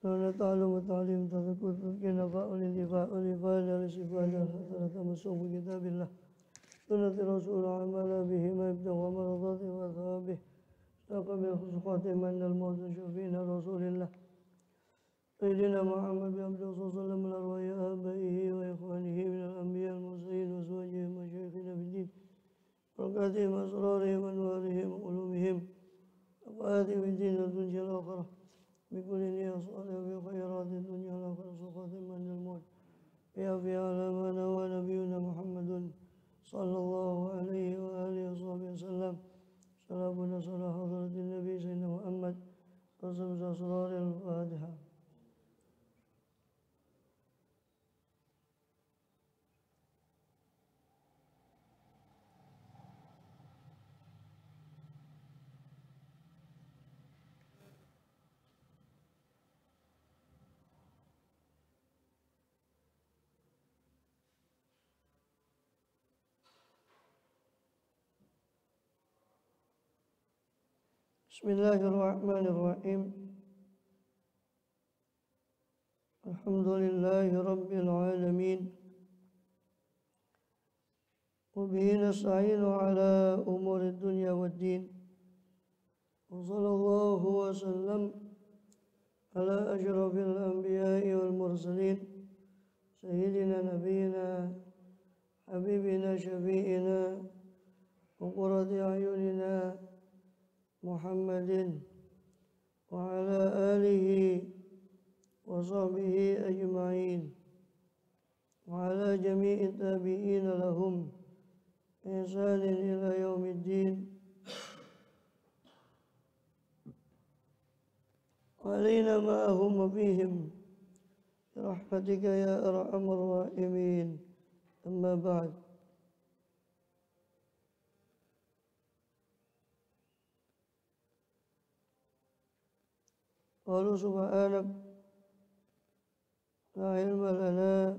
لولا تعلم وتعليم تذكر تذكر نفاء للإفاء والإفادة للشفاء الحسنة مسوق بكتاب الله سنة رسول عمل به ما يبتغى مرضاته وثوابه اشتاق بالخصوصات من الموت شفينا رسول الله سيدنا محمد بن عبد الله صلى الله عليه وسلم الأرواح آبائه وإخوانه من الأنبياء المرسلين وأزواجهم وشيخنا في الدين بركاتهم أسرارهم أنوارهم وعلومهم وآتهم الدين الدنيا الآخرة بكل نية صالحة في خيرات الدنيا والآخرة سقط من الموت في عالمنا ونبينا محمد صلى الله عليه وآله وصحبه وسلم سلامنا صلى حضرة النبي سيدنا محمد قسم أسرار الفاتحة. بسم الله الرحمن الرحيم الحمد لله رب العالمين وبه نستعين على أمور الدنيا والدين وصلى الله وسلم على أشرف الأنبياء والمرسلين سيدنا نبينا حبيبنا شفيئنا وقرة أعيننا محمد وعلى آله وصحبه أجمعين وعلى جميع التابعين لهم بإحسان إلى يوم الدين وعلينا معهم وفيهم برحمتك يا أرحم الراحمين. أما بعد قالوا سبحانك لا علم لنا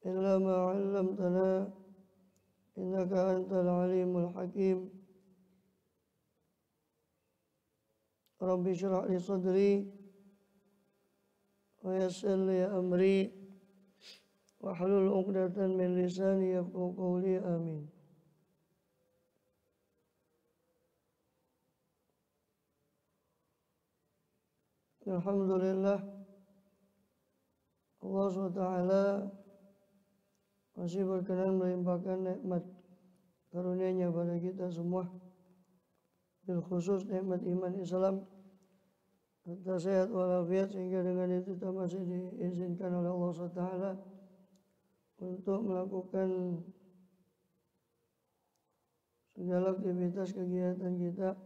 إلا ما علمتنا إنك أنت العليم الحكيم. رب اشرح لي صدري ويسر لي أمري واحلل عقدة من لساني يفقهوا قولي آمين. Alhamdulillah Allah SWT masih berkenan melimpahkan nikmat karunia-Nya pada kita semua, bil khusus nikmat iman Islam serta sehat walafiat, sehingga dengan itu kita masih diizinkan oleh Allah SWT untuk melakukan segala aktivitas kegiatan kita,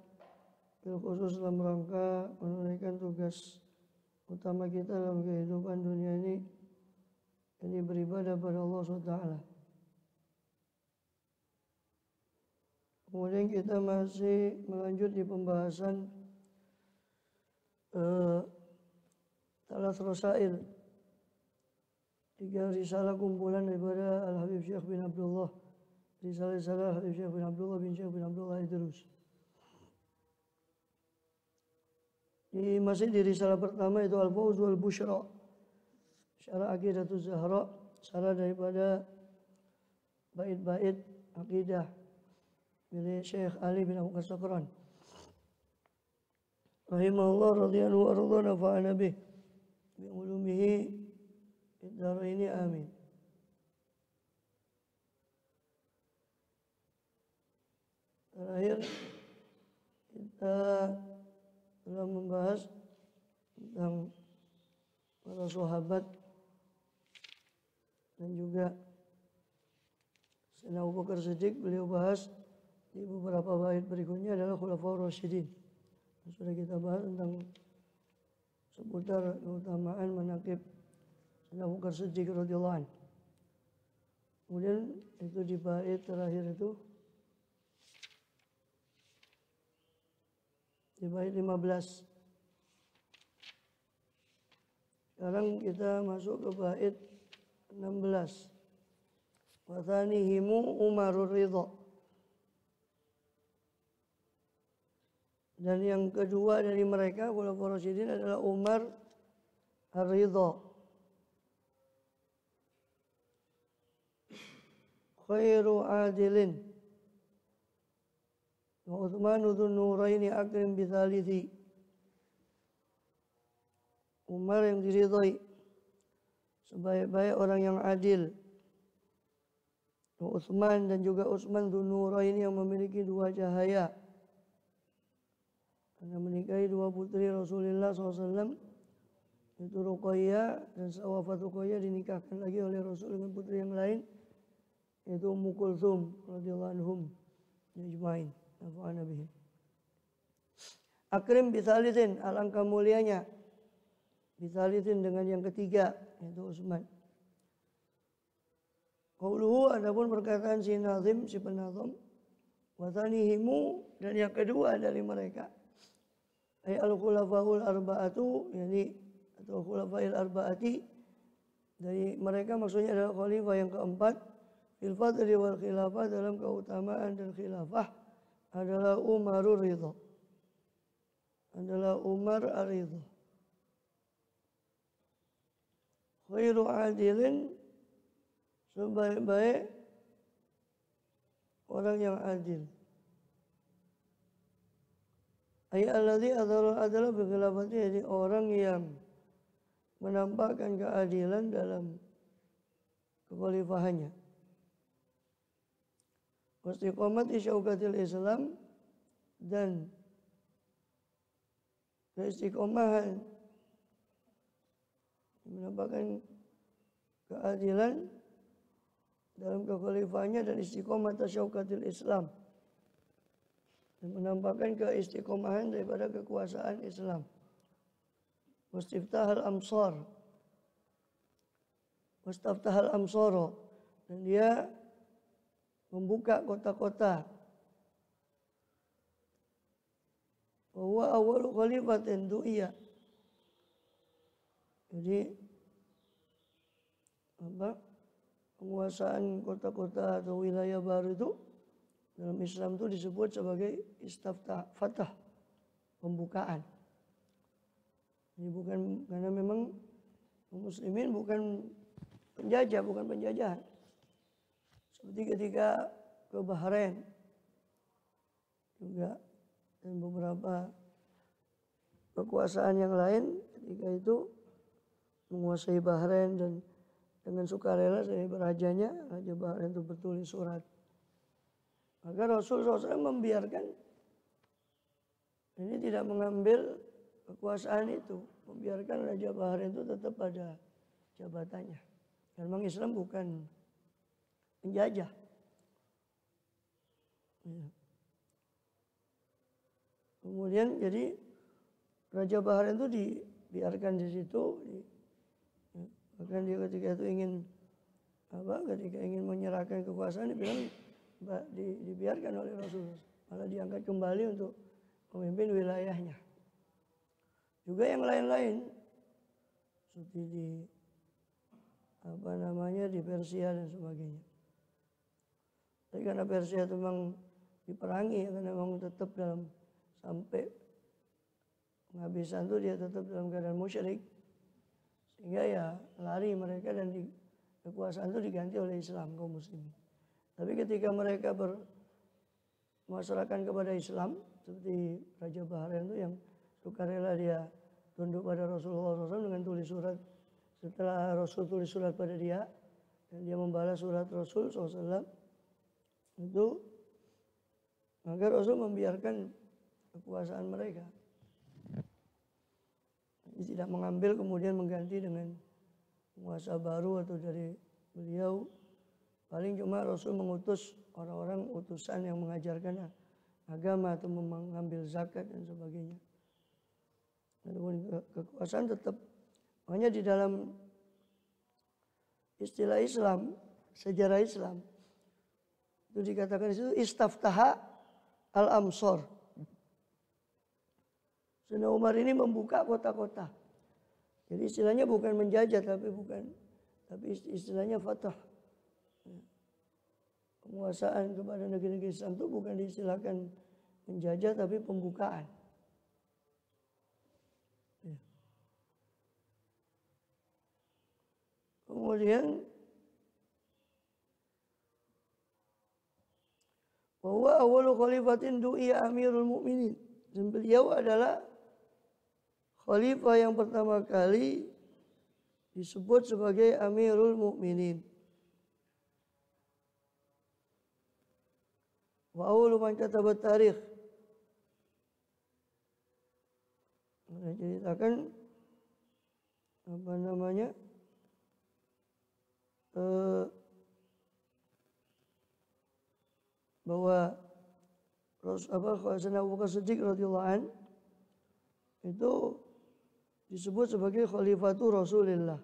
bil khusus dalam rangka menunaikan tugas utama kita dalam kehidupan dunia ini, ini beribadah pada Allah SWT. Kemudian kita masih melanjut di pembahasan Thalath Rasail, 3 risalah kumpulan daripada Al-Habib Syekh bin Abdullah, risalah Al-Habib Syekh bin Abdullah bin Syekh bin Abdullah Idrus. Masih di risalah pertama itu Al-Fawz wal Bushra, syarah Aqidatul Zahra, syarah daripada bait-bait akidah milik Syekh Ali bin Abu Sakran rahimahullah radhiyallahu anhu wa nafa'ana bih bi ulumihi fid dharaini amin. Terakhir kita telah membahas tentang para sahabat dan juga Sayyidina Abu Bakar Siddiq. Beliau bahas di beberapa bait berikutnya adalah Khulafaur Rasyidin. Sudah kita bahas tentang seputar keutamaan manaqib Sayyidina Abu Bakar Siddiq radhiyallahu anhu. Kemudian itu di bait terakhir itu, di bait 15. Sekarang kita masuk ke bait 16. Wa thanihimu Umarur Ridha. Dan yang kedua dari mereka Khulafaur Rasyidin adalah Umar Ar-Ridha. Khairu adilin wa Utsmanu dzun nuraini akrim bitsalithi. Umar yang diridhai sebaik-baik orang yang adil. Utsman dan juga Utsman dzun nuraini yang memiliki dua cahaya. Karena menikahi dua putri Rasulullah SAW, itu Ruqayyah, dan setelah wafat Ruqayyah dinikahkan lagi oleh Rasul dengan putri yang lain, yaitu Ummu Kulthum radhiyallahu anhum ajmain. Nafa'ana bihim. Akrim bisalisin, alangkah mulianya bisalisin dengan yang ketiga, yaitu Utsman. Qauluhu, adapun perkataan si Nazim, si penazam, wasanihimu, dan yang kedua dari mereka, ay al-khulafaul arba'atu, yani atau khulafail arba'ati, dari mereka maksudnya adalah khalifah yang keempat, fil fadli wal khilafah, dalam keutamaan dan khilafah, adalah Umarur Ridha, adalah Umar Ar-Ridha. Khairu adilin, sebaik-baik orang yang adil. Ayat alladzi adalah berkhilafati, jadi orang yang menampakkan keadilan dalam kekhalifahannya. Istiqomat isyaukatil Islam, dan keistiqomahan menampakkan keadilan dalam kekhalifahannya, dan istiqomah tasyaukatil Islam, dan menampakkan keistiqomahan daripada kekuasaan Islam. Wastiftahal amsar, wastaftahal amsara, dan dia membuka kota-kota. Bahwa awal khalifatin du'iyah, jadi penguasaan kota-kota atau wilayah baru itu dalam Islam itu disebut sebagai istiftah, fatah, pembukaan. Ini bukan, karena memang muslimin bukan penjajah, bukan penjajahan. Seperti ketika ke Bahrain juga, dan beberapa kekuasaan yang lain ketika itu menguasai Bahrain, dan dengan sukarela dari rajanya, Raja Bahrain itu bertulis surat. Maka Rasul SAW membiarkan, ini tidak mengambil kekuasaan itu, membiarkan Raja Bahrain itu tetap pada jabatannya. Karena memang Islam bukan penjajah. Kemudian jadi Raja Bahrain itu dibiarkan di situ. Bahkan dia ketika itu ketika ingin menyerahkan kekuasaan, dia bilang dibiarkan oleh Rasulullah, malah diangkat kembali untuk memimpin wilayahnya. Juga yang lain-lain seperti di Persia dan sebagainya. Tapi karena Persia itu memang diperangi, karena memang tetap dalam sampai penghabisan itu dia tetap dalam keadaan musyrik, sehingga ya lari mereka, dan kekuasaan itu diganti oleh Islam, kaum muslimin. Tapi ketika mereka bermasyarakat kepada Islam, seperti Raja Bahrain itu yang sukarela dia tunduk pada Rasulullah SAW dengan tulis surat, setelah Rasul tulis surat pada dia, dan dia membalas surat Rasul SAW itu, maka Rasul membiarkan kekuasaan mereka. Jadi tidak mengambil kemudian mengganti dengan penguasa baru atau dari beliau. Paling cuma Rasul mengutus orang-orang utusan yang mengajarkan agama atau mengambil zakat dan sebagainya. Adapun kekuasaan tetap, makanya di dalam istilah Islam, sejarah Islam, itu dikatakan di situ istaftaha al-amsar. Sayyidina Umar ini membuka kota-kota. Jadi istilahnya bukan menjajah, tapi istilahnya fatah. Penguasaan kepada negeri-negeri Islam itu bukan diistilahkan menjajah, tapi pembukaan. Kemudian bahwa awal khalifatin du'iya Amirul Mukminin. Dan beliau adalah khalifah yang pertama kali disebut sebagai Amirul Mukminin. Wa awwalu man kataba tarikh. Ceritakan apa namanya? Bahwa Sayyidina Abu Bakar Siddiq radhiyallahu an itu disebut sebagai Khalifatul Rasulillah.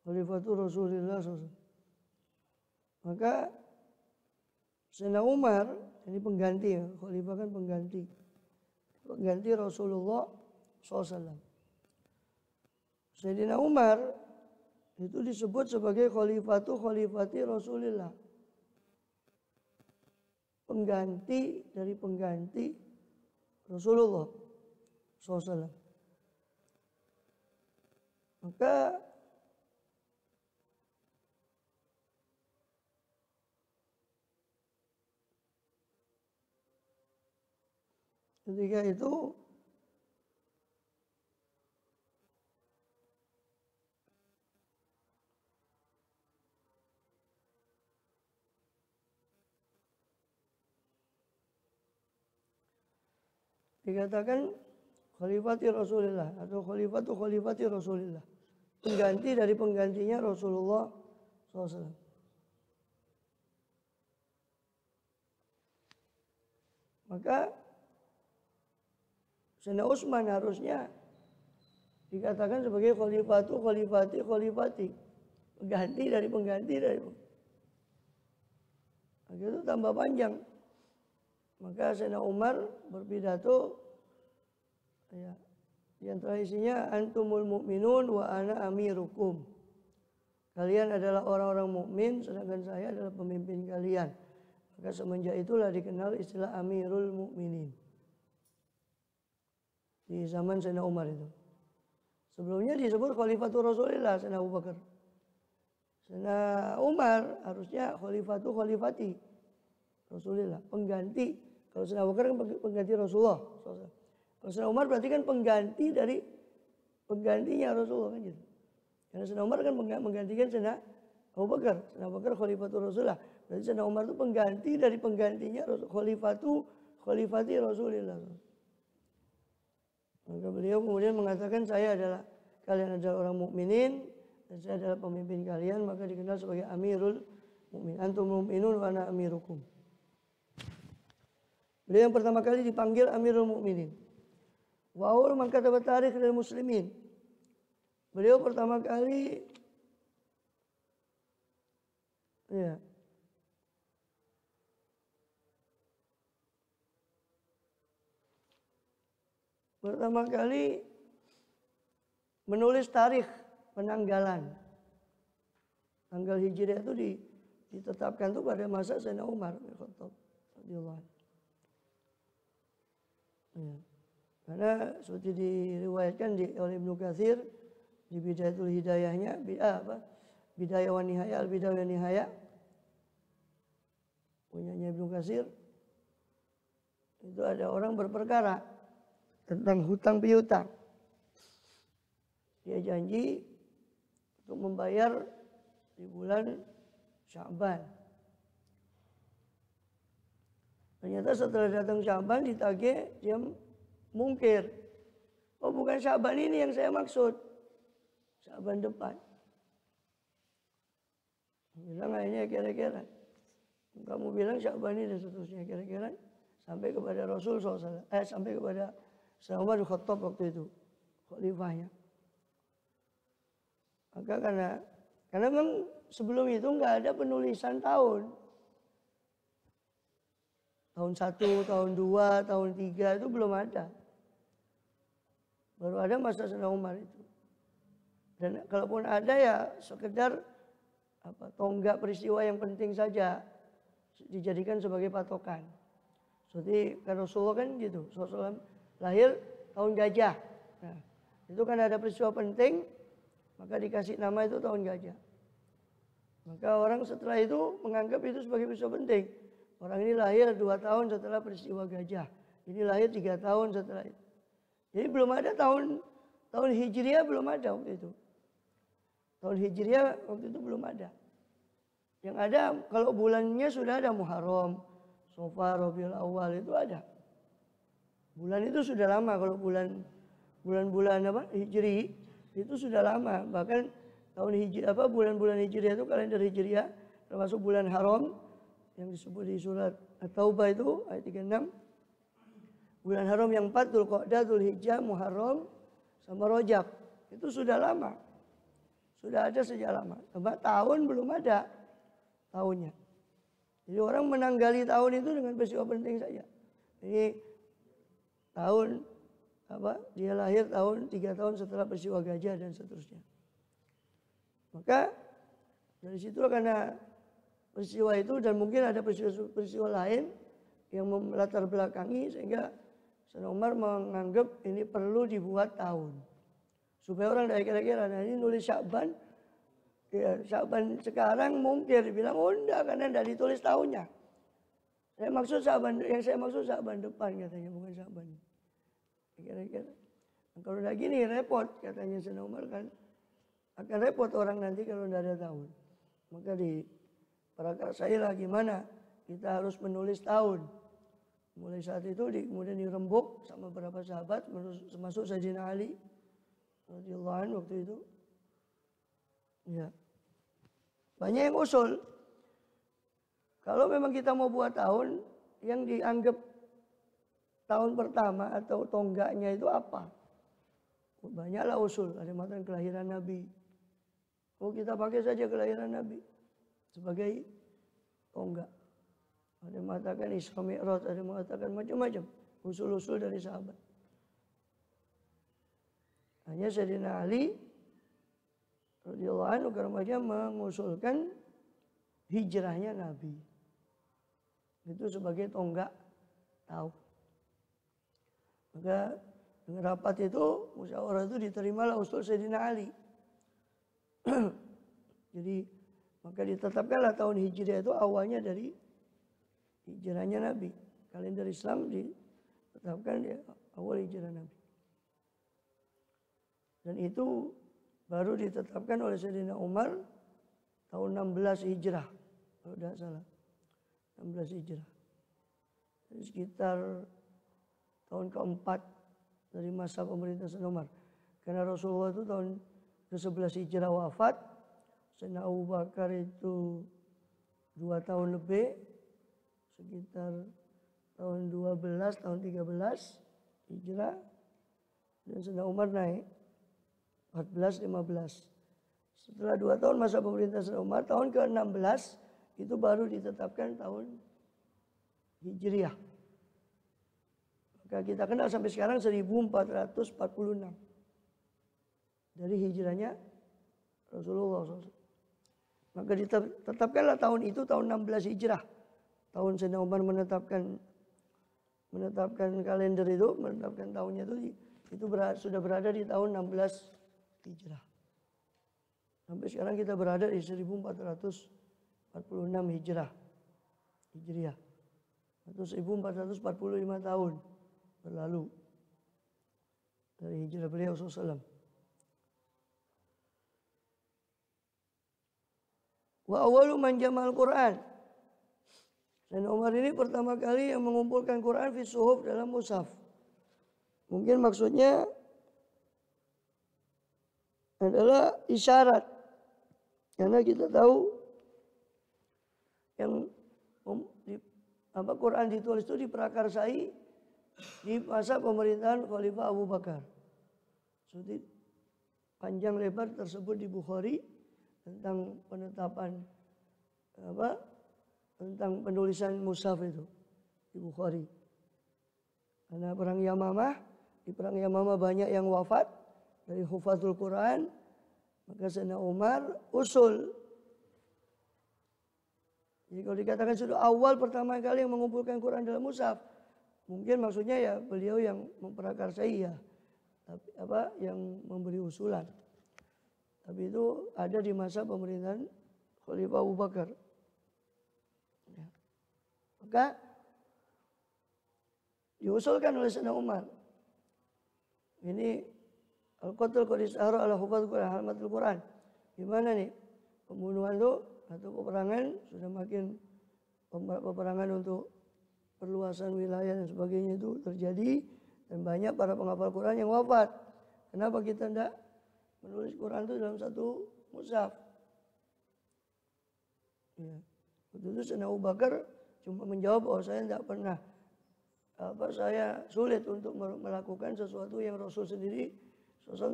Khalifatul Rasulillah. Maka Sayyidina Umar ini pengganti, ya. Khalifah kan pengganti Rasulullah SAW. Sayyidina Umar itu disebut sebagai khalifati Rasulullah. Pengganti dari pengganti Rasulullah SAW. Maka ketika itu dikatakan khalifati Rasulullah atau khalifati Rasulullah, pengganti dari penggantinya Rasulullah SAW. Maka Sayyidina Utsman harusnya dikatakan sebagai khalifati, pengganti dari pengganti dari. Maka itu tambah panjang. Maka Sayyidina Umar berpidato, ya, yang isinya antumul mu'minun wa ana amirukum. Kalian adalah orang-orang mukmin, sedangkan saya adalah pemimpin kalian. Maka semenjak itulah dikenal istilah Amirul Mukminin di zaman Sayyidina Umar itu. Sebelumnya disebut Khalifatul Rasulillah Sayyidina Abu Bakar. Sayyidina Umar harusnya khalifati Rasulillah, pengganti. Kalau Sayyidina Abu Bakar kan pengganti Rasulullah. Kalau Sayyidina Umar berarti kan pengganti dari penggantinya Rasulullah kan gitu. Karena Sayyidina Umar kan menggantikan Sayyidina Abu Bakar. Sayyidina Abu Bakar Khalifatul Rasulullah. Berarti Sayyidina Umar itu pengganti dari penggantinya khalifati Rasulullah. Maka beliau kemudian mengatakan kalian adalah orang mukminin dan saya adalah pemimpin kalian, maka dikenal sebagai Amirul Mukminin. Antum mu'minun wa ana amirukum. Beliau yang pertama kali dipanggil Amirul Mukminin. Wa awwal man kataba tarikh lil muslimin. Beliau pertama kali menulis tarikh penanggalan. Tanggal Hijriah itu ditetapkan itu pada masa Sayyidina Umar bin Khattab radhiyallahu anhu. Ya. Karena seperti diriwayatkan oleh Ibnu Katsir di Bidayatul Hidayahnya, Bidayah wa Nihayah, Al-Bidayah wa Nihayah punyanya Ibnu Katsir. Itu ada orang berperkara tentang hutang piutang. Dia janji untuk membayar di bulan Sya'ban. Ternyata setelah datang Sya'ban ditagih, dia mungkir. Oh, bukan Sya'ban ini yang saya maksud. Sya'ban depan. Bilang akhirnya kira-kira. Kamu bilang Sya'ban ini dan seterusnya kira-kira. Sampai kepada Rasul SAW. Sampai kepada Sayyidina Umar bin Khattab waktu itu. Khalifahnya. Maka karena memang sebelum itu nggak ada penulisan tahun. Tahun 1, tahun 2, tahun 3 itu belum ada. Baru ada masa Sayyidina Umar itu. Dan kalaupun ada ya sekedar tonggak peristiwa yang penting saja dijadikan sebagai patokan. Seperti kan Rasulullah kan gitu. Rasulullah lahir tahun gajah. Nah, Itu kan ada peristiwa penting, maka dikasih nama itu tahun gajah. Maka orang setelah itu menganggap itu sebagai peristiwa penting. Orang ini lahir 2 tahun setelah peristiwa gajah. Ini lahir 3 tahun setelah itu. Jadi belum ada tahun Hijriah belum ada waktu itu. Tahun Hijriah waktu itu belum ada. Yang ada kalau bulannya sudah ada Muharram, Safar, Rabiul Awal itu ada. Bulan itu sudah lama kalau bulan-bulan Hijri itu sudah lama. Bahkan tahun bulan-bulan Hijriah itu kalender Hijriah termasuk bulan haram yang disebut di surat At-Taubah itu ayat 36. Bulan haram yang 4 Dzulqa'dah, Dzulhijjah, Muharram sama Rajab. Itu sudah lama. Sudah ada sejak lama. Cuma tahun belum ada tahunnya. Jadi orang menanggali tahun itu dengan peristiwa penting saja. Ini tahun dia lahir 3 tahun setelah peristiwa gajah dan seterusnya. Maka dari situlah karena peristiwa itu dan mungkin ada peristiwa lain yang melatar belakangi sehingga Sayyidina Umar menganggap ini perlu dibuat tahun. Supaya orang dari kira-kira, nah ini nulis Sya'ban, ya Sya'ban sekarang mungkin dibilang, oh enggak karena enggak ditulis tahunnya. Yang saya maksud Sya'ban depan katanya, bukan Sya'ban. Kira-kira. Nah, kalau udah gini repot katanya Sayyidina Umar kan. Akan repot orang nanti kalau enggak ada tahun. Maka diprakarsai lah gimana kita harus menulis tahun. Mulai saat itu kemudian dirembuk sama beberapa sahabat termasuk Sayyidina Ali radhiyallahu anhu waktu itu. Ya. Banyak yang usul. Kalau memang kita mau buat tahun yang dianggap tahun pertama atau tonggaknya itu apa? Banyaklah usul. Ada yang mengatakan kelahiran Nabi. Oh kita pakai saja kelahiran Nabi sebagai tonggak. Ada yang mengatakan Isra Mi'raj, ada yang mengatakan macam-macam. Usul-usul dari sahabat. Hanya Sayyidina Ali radhiyallahu anhu karena mengusulkan hijrahnya Nabi. Itu sebagai tonggak tahun. Maka dengan rapat itu, musyawarah itu diterimalah usul Sayyidina Ali. Jadi maka ditetapkanlah tahun Hijriah itu awalnya dari hijrahnya Nabi. Kalender Islam ditetapkan di awal hijrah Nabi. Dan itu baru ditetapkan oleh Sayyidina Umar tahun 16 Hijrah. Kalau tidak salah. 16 Hijrah. Jadi sekitar tahun keempat dari masa pemerintah Sayyidina Umar. Karena Rasulullah itu tahun ke-11 Hijrah wafat. Sayyidina Abu Bakar itu 2 tahun lebih. Sekitar tahun 12, tahun 13 Hijrah. Dan Sayyidina Umar naik 14, 15. Setelah 2 tahun masa pemerintah Sayyidina Umar, tahun ke-16 itu baru ditetapkan tahun Hijriah. Maka kita kenal sampai sekarang 1446. Dari hijrahnya Rasulullah SAW. Maka ditetapkanlah tahun itu tahun 16 Hijrah. Tahun Sayyidina Umar menetapkan kalender itu, menetapkan tahunnya itu sudah berada di tahun 16 Hijrah. Sampai sekarang kita berada di 1446 Hijriah. Atau 1445 tahun berlalu dari hijrah beliau SAW. Wa awalu man jama'al Quran. Dan Umar ini pertama kali yang mengumpulkan Quran fi suhuf dalam mushaf. Mungkin maksudnya adalah isyarat. Karena kita tahu yang Quran ditulis itu diprakarsai di masa pemerintahan Khalifah Abu Bakar. Seperti panjang lebar tersebut di Bukhari tentang penetapan tentang penulisan mushaf itu di Bukhari. Karena perang Yamamah, di perang Yamamah banyak yang wafat dari hufadzul Quran, maka Sayyidina Umar usul. Jadi kalau dikatakan sudah awal pertama kali yang mengumpulkan Quran dalam mushaf, mungkin maksudnya ya beliau yang memprakarsai ya tapi yang memberi usulan. Tapi itu ada di masa pemerintahan Khalifah Abu Bakar. Ya. Maka diusulkan oleh Sayyidina Umar. Ini al-qatl qad ishara ala hufadz Quran halatul Quran. Gimana nih? Pembunuhan itu atau peperangan sudah makin peperangan untuk perluasan wilayah dan sebagainya itu terjadi dan banyak para penghafal Quran yang wafat. Kenapa kita tidak menulis Quran itu dalam satu mushaf? Ya. Waktu itu Sayyidina Abu Bakar cuma menjawab bahwa saya tidak pernah saya sulit untuk melakukan sesuatu yang Rasul sendiri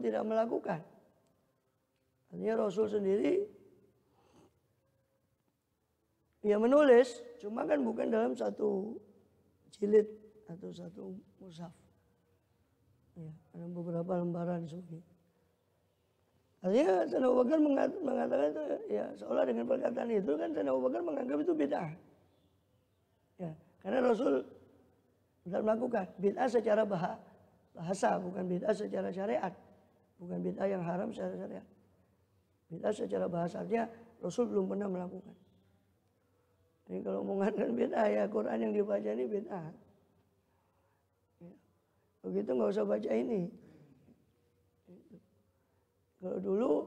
tidak melakukan. Artinya Rasul sendiri menulis, cuma kan bukan dalam satu jilid atau satu mushaf. Ya, ada beberapa lembaran seperti itu. Artinya Sayyidina Abu Bakar mengatakan itu ya seolah dengan perkataan itu kan Sayyidina Abu Bakar menganggap itu bid'ah. Ya, karena Rasul tidak melakukan bid'ah secara bahasa, bukan bid'ah secara syariat, bukan bid'ah yang haram secara syariat. Bid'ah secara bahasa artinya Rasul belum pernah melakukan. Jadi kalau mengatakan bid'ah ya Quran yang dibaca ini bid'ah. Ya. Begitu nggak usah baca ini. Kalau dulu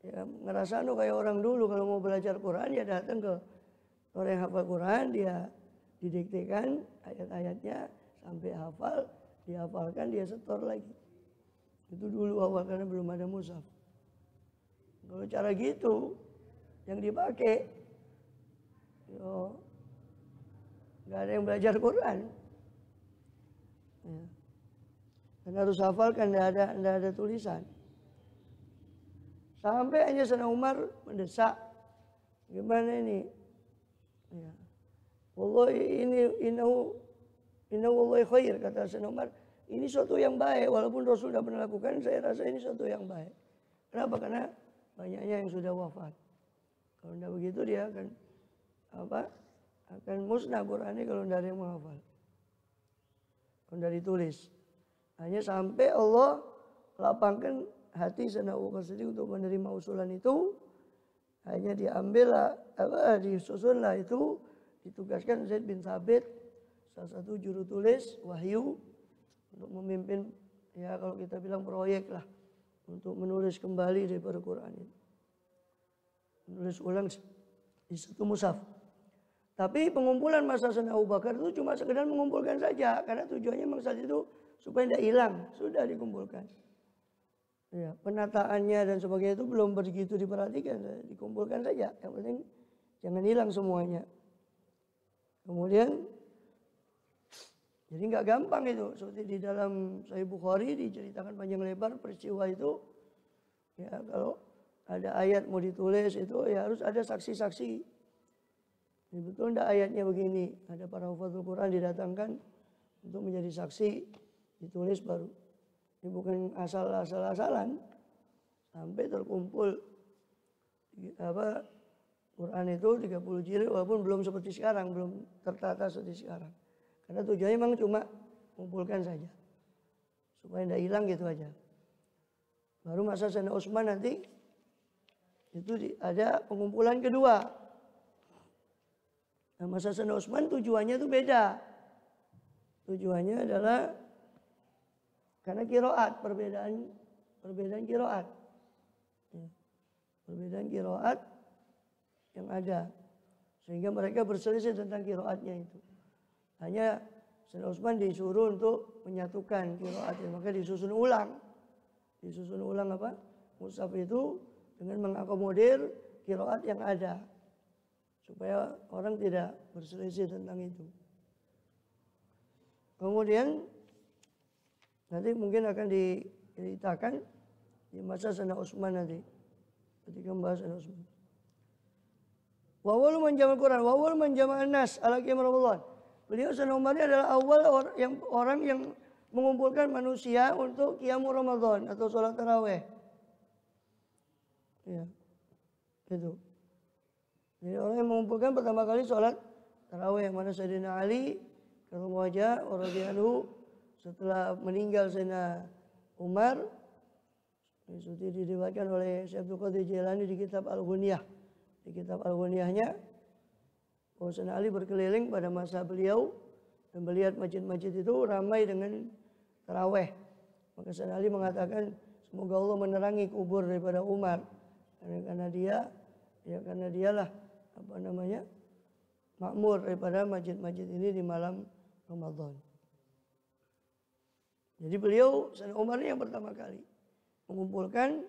ya ngerasa kayak orang dulu kalau mau belajar Quran ya datang ke orang yang hafal Quran, dia didiktekan ayat-ayatnya sampai hafal, dihafalkan, dia setor lagi. Itu dulu awal karena belum ada mushaf. Kalau cara gitu yang dipakai, nggak ada yang belajar Quran. Ya. Dan harus hafalkan, nggak ada tulisan. Sampai hanya Sayyidina Umar mendesak, gimana ini? Ya. Wallahi innahu wallahi khair, kata Sayyidina Umar, ini suatu yang baik walaupun Rasul tidak pernah lakukan, saya rasa ini suatu yang baik. Kenapa? Karena banyaknya yang sudah wafat. Kalau tidak begitu dia akan musnah Quran ini kalau tidak ada yang menghafal. Kalau tidak ditulis. Hanya sampai Allah lapangkan hati Sayyidina Abu Bakar Siddiq untuk menerima usulan itu, hanya diambil disusunlah itu, ditugaskan Zaid bin Thabit, salah satu juru tulis wahyu, untuk memimpin ya kalau kita bilang proyek lah, untuk menulis kembali daripada Quran ini, menulis ulang di satu mushaf. Tapi pengumpulan masa Sayyidina Abu Bakar itu cuma sekedar mengumpulkan saja, karena tujuannya memang saat itu supaya tidak hilang, sudah dikumpulkan. Ya, penataannya dan sebagainya itu belum begitu diperhatikan, dikumpulkan saja. Yang penting jangan hilang semuanya. Kemudian jadi nggak gampang itu, seperti di dalam Sahih Bukhari diceritakan panjang lebar peristiwa itu. Ya kalau ada ayat mau ditulis itu ya harus ada saksi-saksi. Ini betul enggak ayatnya begini? Ada para hafadzul Quran didatangkan untuk menjadi saksi, ditulis baru. Ini bukan asal-asalan, sampai terkumpul Quran itu 30 jilid walaupun belum seperti sekarang, belum tertata seperti sekarang. Karena tujuannya memang cuma kumpulkan saja. Supaya tidak hilang gitu aja. Baru masa Sayyidina Utsman nanti itu ada pengumpulan kedua. Nah, masa Sayyidina Utsman tujuannya itu beda. Tujuannya adalah karena kiroat, perbedaan kiroat. Ya. Perbedaan kiroat yang ada. Sehingga mereka berselisih tentang kiroatnya itu. Hanya Sayyidina Utsman disuruh untuk menyatukan kiroatnya. Maka disusun ulang. Disusun ulang mushaf itu dengan mengakomodir kiroat yang ada. Supaya orang tidak berselisih tentang itu. Kemudian nanti mungkin akan diceritakan di masa Sayyidina Utsman nanti. Ketika membahas Sayyidina Utsman. Wa awwalu man jama'al Quran, wa awwalu man jama'an nas ala qiyam Ramadan. Beliau Sayyidina Umar ini adalah awal orang yang mengumpulkan manusia untuk qiyam Ramadan atau sholat tarawih. Ya. Itu. Jadi orang yang mengumpulkan pertama kali sholat tarawih yang mana Sayyidina Ali karramallahu wajhahu radhiyallahu setelah meninggal Sayyidina Umar. Itu diriwayatkan oleh Syekh Abdul Qadir Jailani di kitab Al-Ghunyah. Di kitab Al-Ghunyahnya, Sayyidina Ali berkeliling pada masa beliau dan melihat masjid-masjid itu ramai dengan taraweh. Maka Sayyidina Ali mengatakan, semoga Allah menerangi kubur daripada Umar. Karena dialah makmur daripada masjid-masjid ini di malam Ramadan. Jadi beliau, Sayyidina Umar ini yang pertama kali mengumpulkan,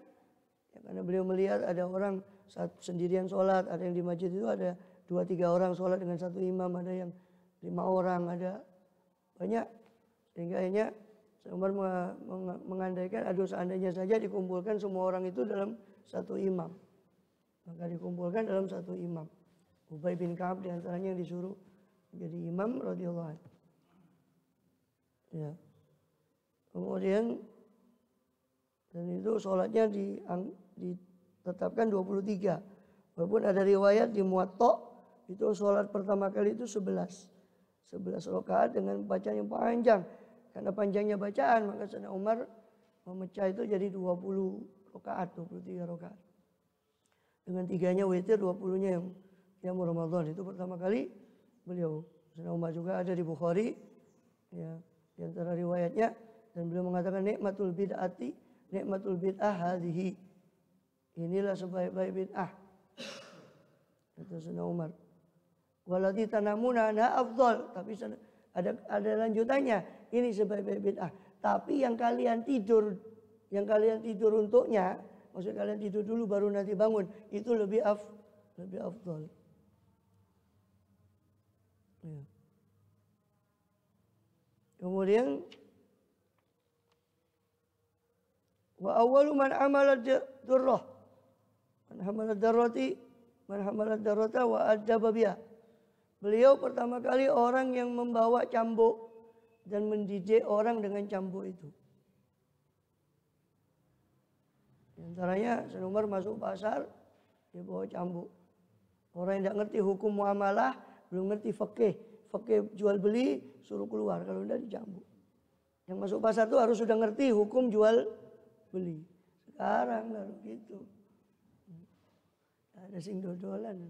ya, karena beliau melihat ada orang sendirian sholat, ada yang di masjid itu ada 2-3 orang sholat dengan satu imam, ada yang 5 orang, ada banyak. Sehingga akhirnya Sayyidina Umar mengandaikan, aduh seandainya saja dikumpulkan semua orang itu dalam satu imam. Maka dikumpulkan dalam satu imam. Ubay bin Ka'ab diantaranya yang disuruh menjadi imam radhiyallahu anhu. Ya. Kemudian dan itu sholatnya ditetapkan 23. Walaupun ada riwayat di Muwatta itu sholat pertama kali itu 11 rakaat dengan bacaan yang panjang. Karena panjangnya bacaan maka Sayyidina Umar memecah itu jadi 20 rakaat, 23 rakaat. Dengan 3-nya witir, 20-nya yang Ramadan. Itu pertama kali beliau. Sayyidina Umar juga ada di Bukhari, ya, di antara riwayatnya, dan beliau mengatakan nikmatul bid'ah hadhihi. Inilah sebaik-baik bid'ah. Itu Sayyidina Umar. Walati tanamuna ana afdal, tapi ada lanjutannya. Ini sebaik-baik bid'ah. Tapi yang kalian tidur untuknya, maksud kalian tidur dulu baru nanti bangun, itu lebih afdal. Ya. Kemudian wa awwalu man amala durrah man hamala darrata wa adaba biha. Beliau pertama kali orang yang membawa cambuk dan mendidik orang dengan cambuk itu. Di antaranya Sayyidina Umar masuk pasar, dia bawa cambuk. Orang yang tidak ngerti hukum muamalah, belum ngerti fikih jual beli, suruh keluar, kalau tidak dicambuk. Yang masuk pasar itu harus sudah ngerti hukum jual beli. Sekarang lalu gitu. Ada sing dodolan.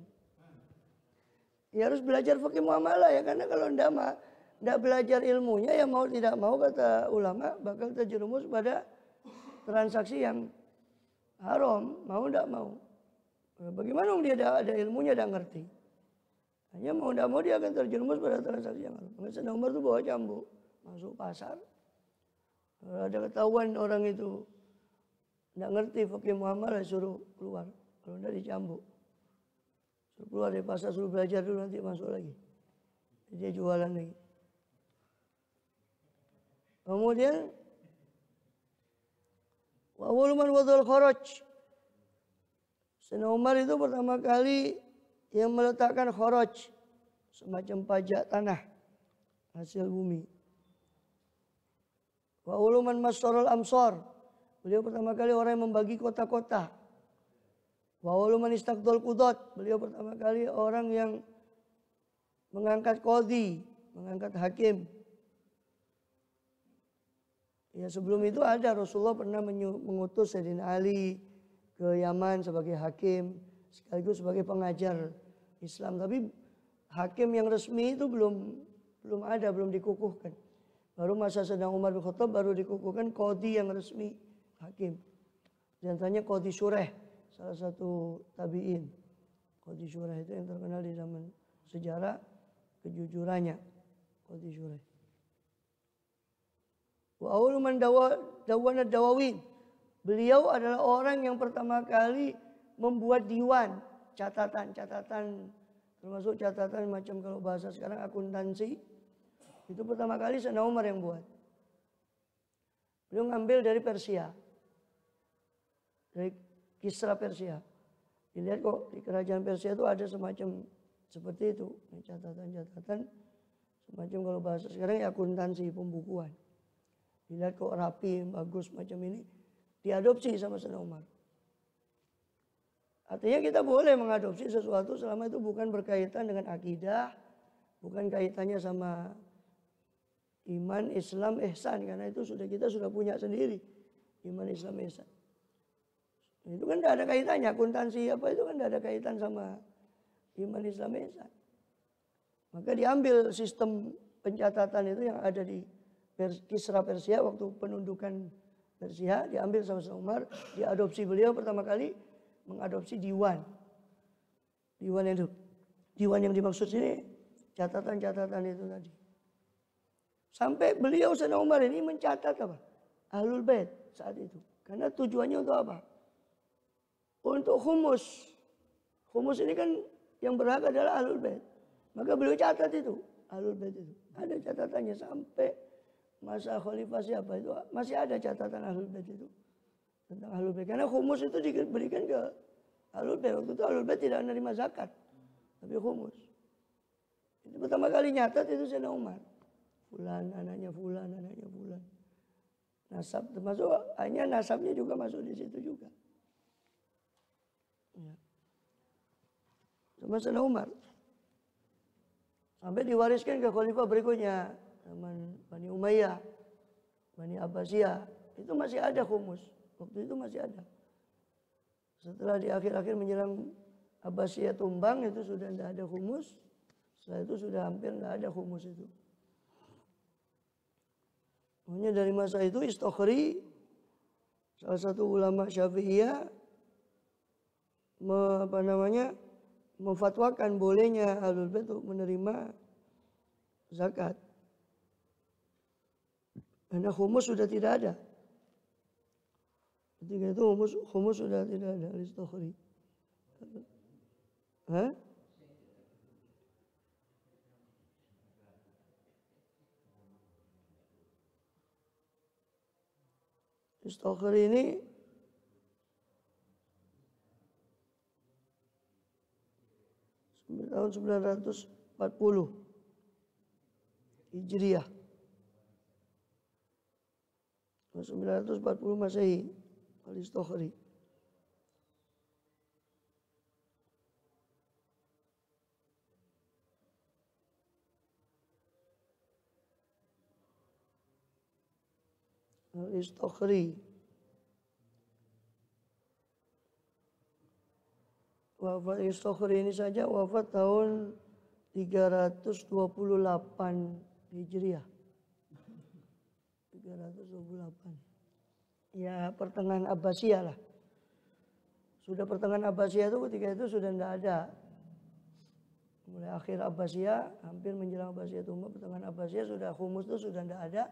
Ya harus belajar fikih muamalah ya, karena kalau tidak belajar ilmunya, ya mau tidak mau kata ulama bakal terjerumus pada transaksi yang haram, mau tidak mau. Bagaimana dia ada ilmunya, tidak ngerti. Hanya mau tidak mau dia akan terjerumus pada transaksi yang haram. Maka Sayyidina Umar itu bawa cambuk, masuk pasar. Kalau ada ketahuan orang itu tidak ngerti fikih muamalah, suruh keluar. Kalau tidak dicambuk. Suruh keluar dari pasar, suruh belajar dulu, nanti masuk lagi. Dia jualan lagi. Kemudian wa awwalu man wada'al kharaj. Sayyidina Umar itu pertama kali yang meletakkan kharaj, semacam pajak tanah hasil bumi. Wa awwalu man massarul amsar. Beliau pertama kali orang yang membagi kota-kota. Wa awwalu man istaqdal qudat. Beliau pertama kali orang yang mengangkat qadhi, mengangkat hakim. Ya sebelum itu ada, Rasulullah pernah mengutus Sayyidina Ali ke Yaman sebagai hakim, sekaligus sebagai pengajar Islam. Tapi hakim yang resmi itu belum ada, belum dikukuhkan. Baru masa Sayyidina Umar bin Khattab baru dikukuhkan qadhi yang resmi hakim. Di antaranya Qadhi Shuraih, salah satu tabi'in. Qadhi Shuraih itu yang terkenal di zaman sejarah kejujurannya, Qadhi Shuraih. Wa awwalu man dawana dawawin. Beliau adalah orang yang pertama kali membuat diwan, catatan, termasuk catatan macam kalau bahasa sekarang akuntansi. Itu pertama kali Sayyidina Umar yang buat. Beliau ngambil dari Persia. Dari Kisra Persia. Dilihat kok di kerajaan Persia itu ada semacam seperti itu, catatan-catatan semacam kalau bahasa sekarang ya akuntansi, pembukuan. Dilihat kok rapi, bagus macam ini, diadopsi sama Sayyidina Umar. Artinya kita boleh mengadopsi sesuatu selama itu bukan berkaitan dengan akidah, bukan kaitannya sama iman, Islam, ihsan, karena itu kita sudah punya sendiri. Iman Islam ihsan. Itu kan tidak ada kaitannya, akuntansi apa itu kan tidak ada kaitan sama iman Islam ihsan. Maka diambil sistem pencatatan itu yang ada di Kisra Persia waktu penundukan Persia, diambil sama Umar, diadopsi beliau pertama kali mengadopsi diwan. Diwan yang dimaksud sini catatan-catatan itu tadi. Sampai beliau Sayyidina Umar ini mencatat apa? Ahlul Bait saat itu. Karena tujuannya untuk apa? Untuk humus. Humus ini kan yang berhak adalah Ahlul Bait. Maka beliau catat itu, Ahlul Bait itu. Ada catatannya sampai masa khalifah siapa itu masih ada catatan Ahlul Bait itu. Tentang Ahlul Bait. Karena humus itu diberikan ke Ahlul Bait. Waktu itu Ahlul Bait tidak menerima zakat. Tapi humus. Itu pertama kali nyatat itu Sayyidina Umar. Fulan, anaknya Fulan, anaknya Fulan. Nasab termasuk, hanya nasabnya juga masuk di situ juga. Ya. Sama Sayyidina Umar. Sampai diwariskan ke khalifah berikutnya. Zaman Bani Umayyah, Bani Abbasiyah. Itu masih ada humus. Waktu itu masih ada. Setelah di akhir-akhir menjelang Abbasiyah tumbang itu sudah tidak ada humus. Setelah itu sudah hampir tidak ada humus itu. Makanya dari masa itu Istokhri, salah satu ulama Syafi'iyah, memfatwakan bolehnya Ahlul Bait untuk menerima zakat. Karena humus sudah tidak ada. Ketika itu humus sudah tidak ada. Istokhri. Hah? Istokhri ini tahun 940 Hijriah. 940 Masehi. Al-Istokhri. Al-Istokhri. Wafat Istokhri ini saja wafat tahun 328 Hijriah. 328. Ya pertengahan Abbasiyah lah. Sudah pertengahan Abbasiyah itu ketika itu sudah tidak ada. Mulai akhir Abbasiyah, hampir menjelang Abbasiyah tumbang, pertengahan Abbasiyah sudah humus itu sudah tidak ada.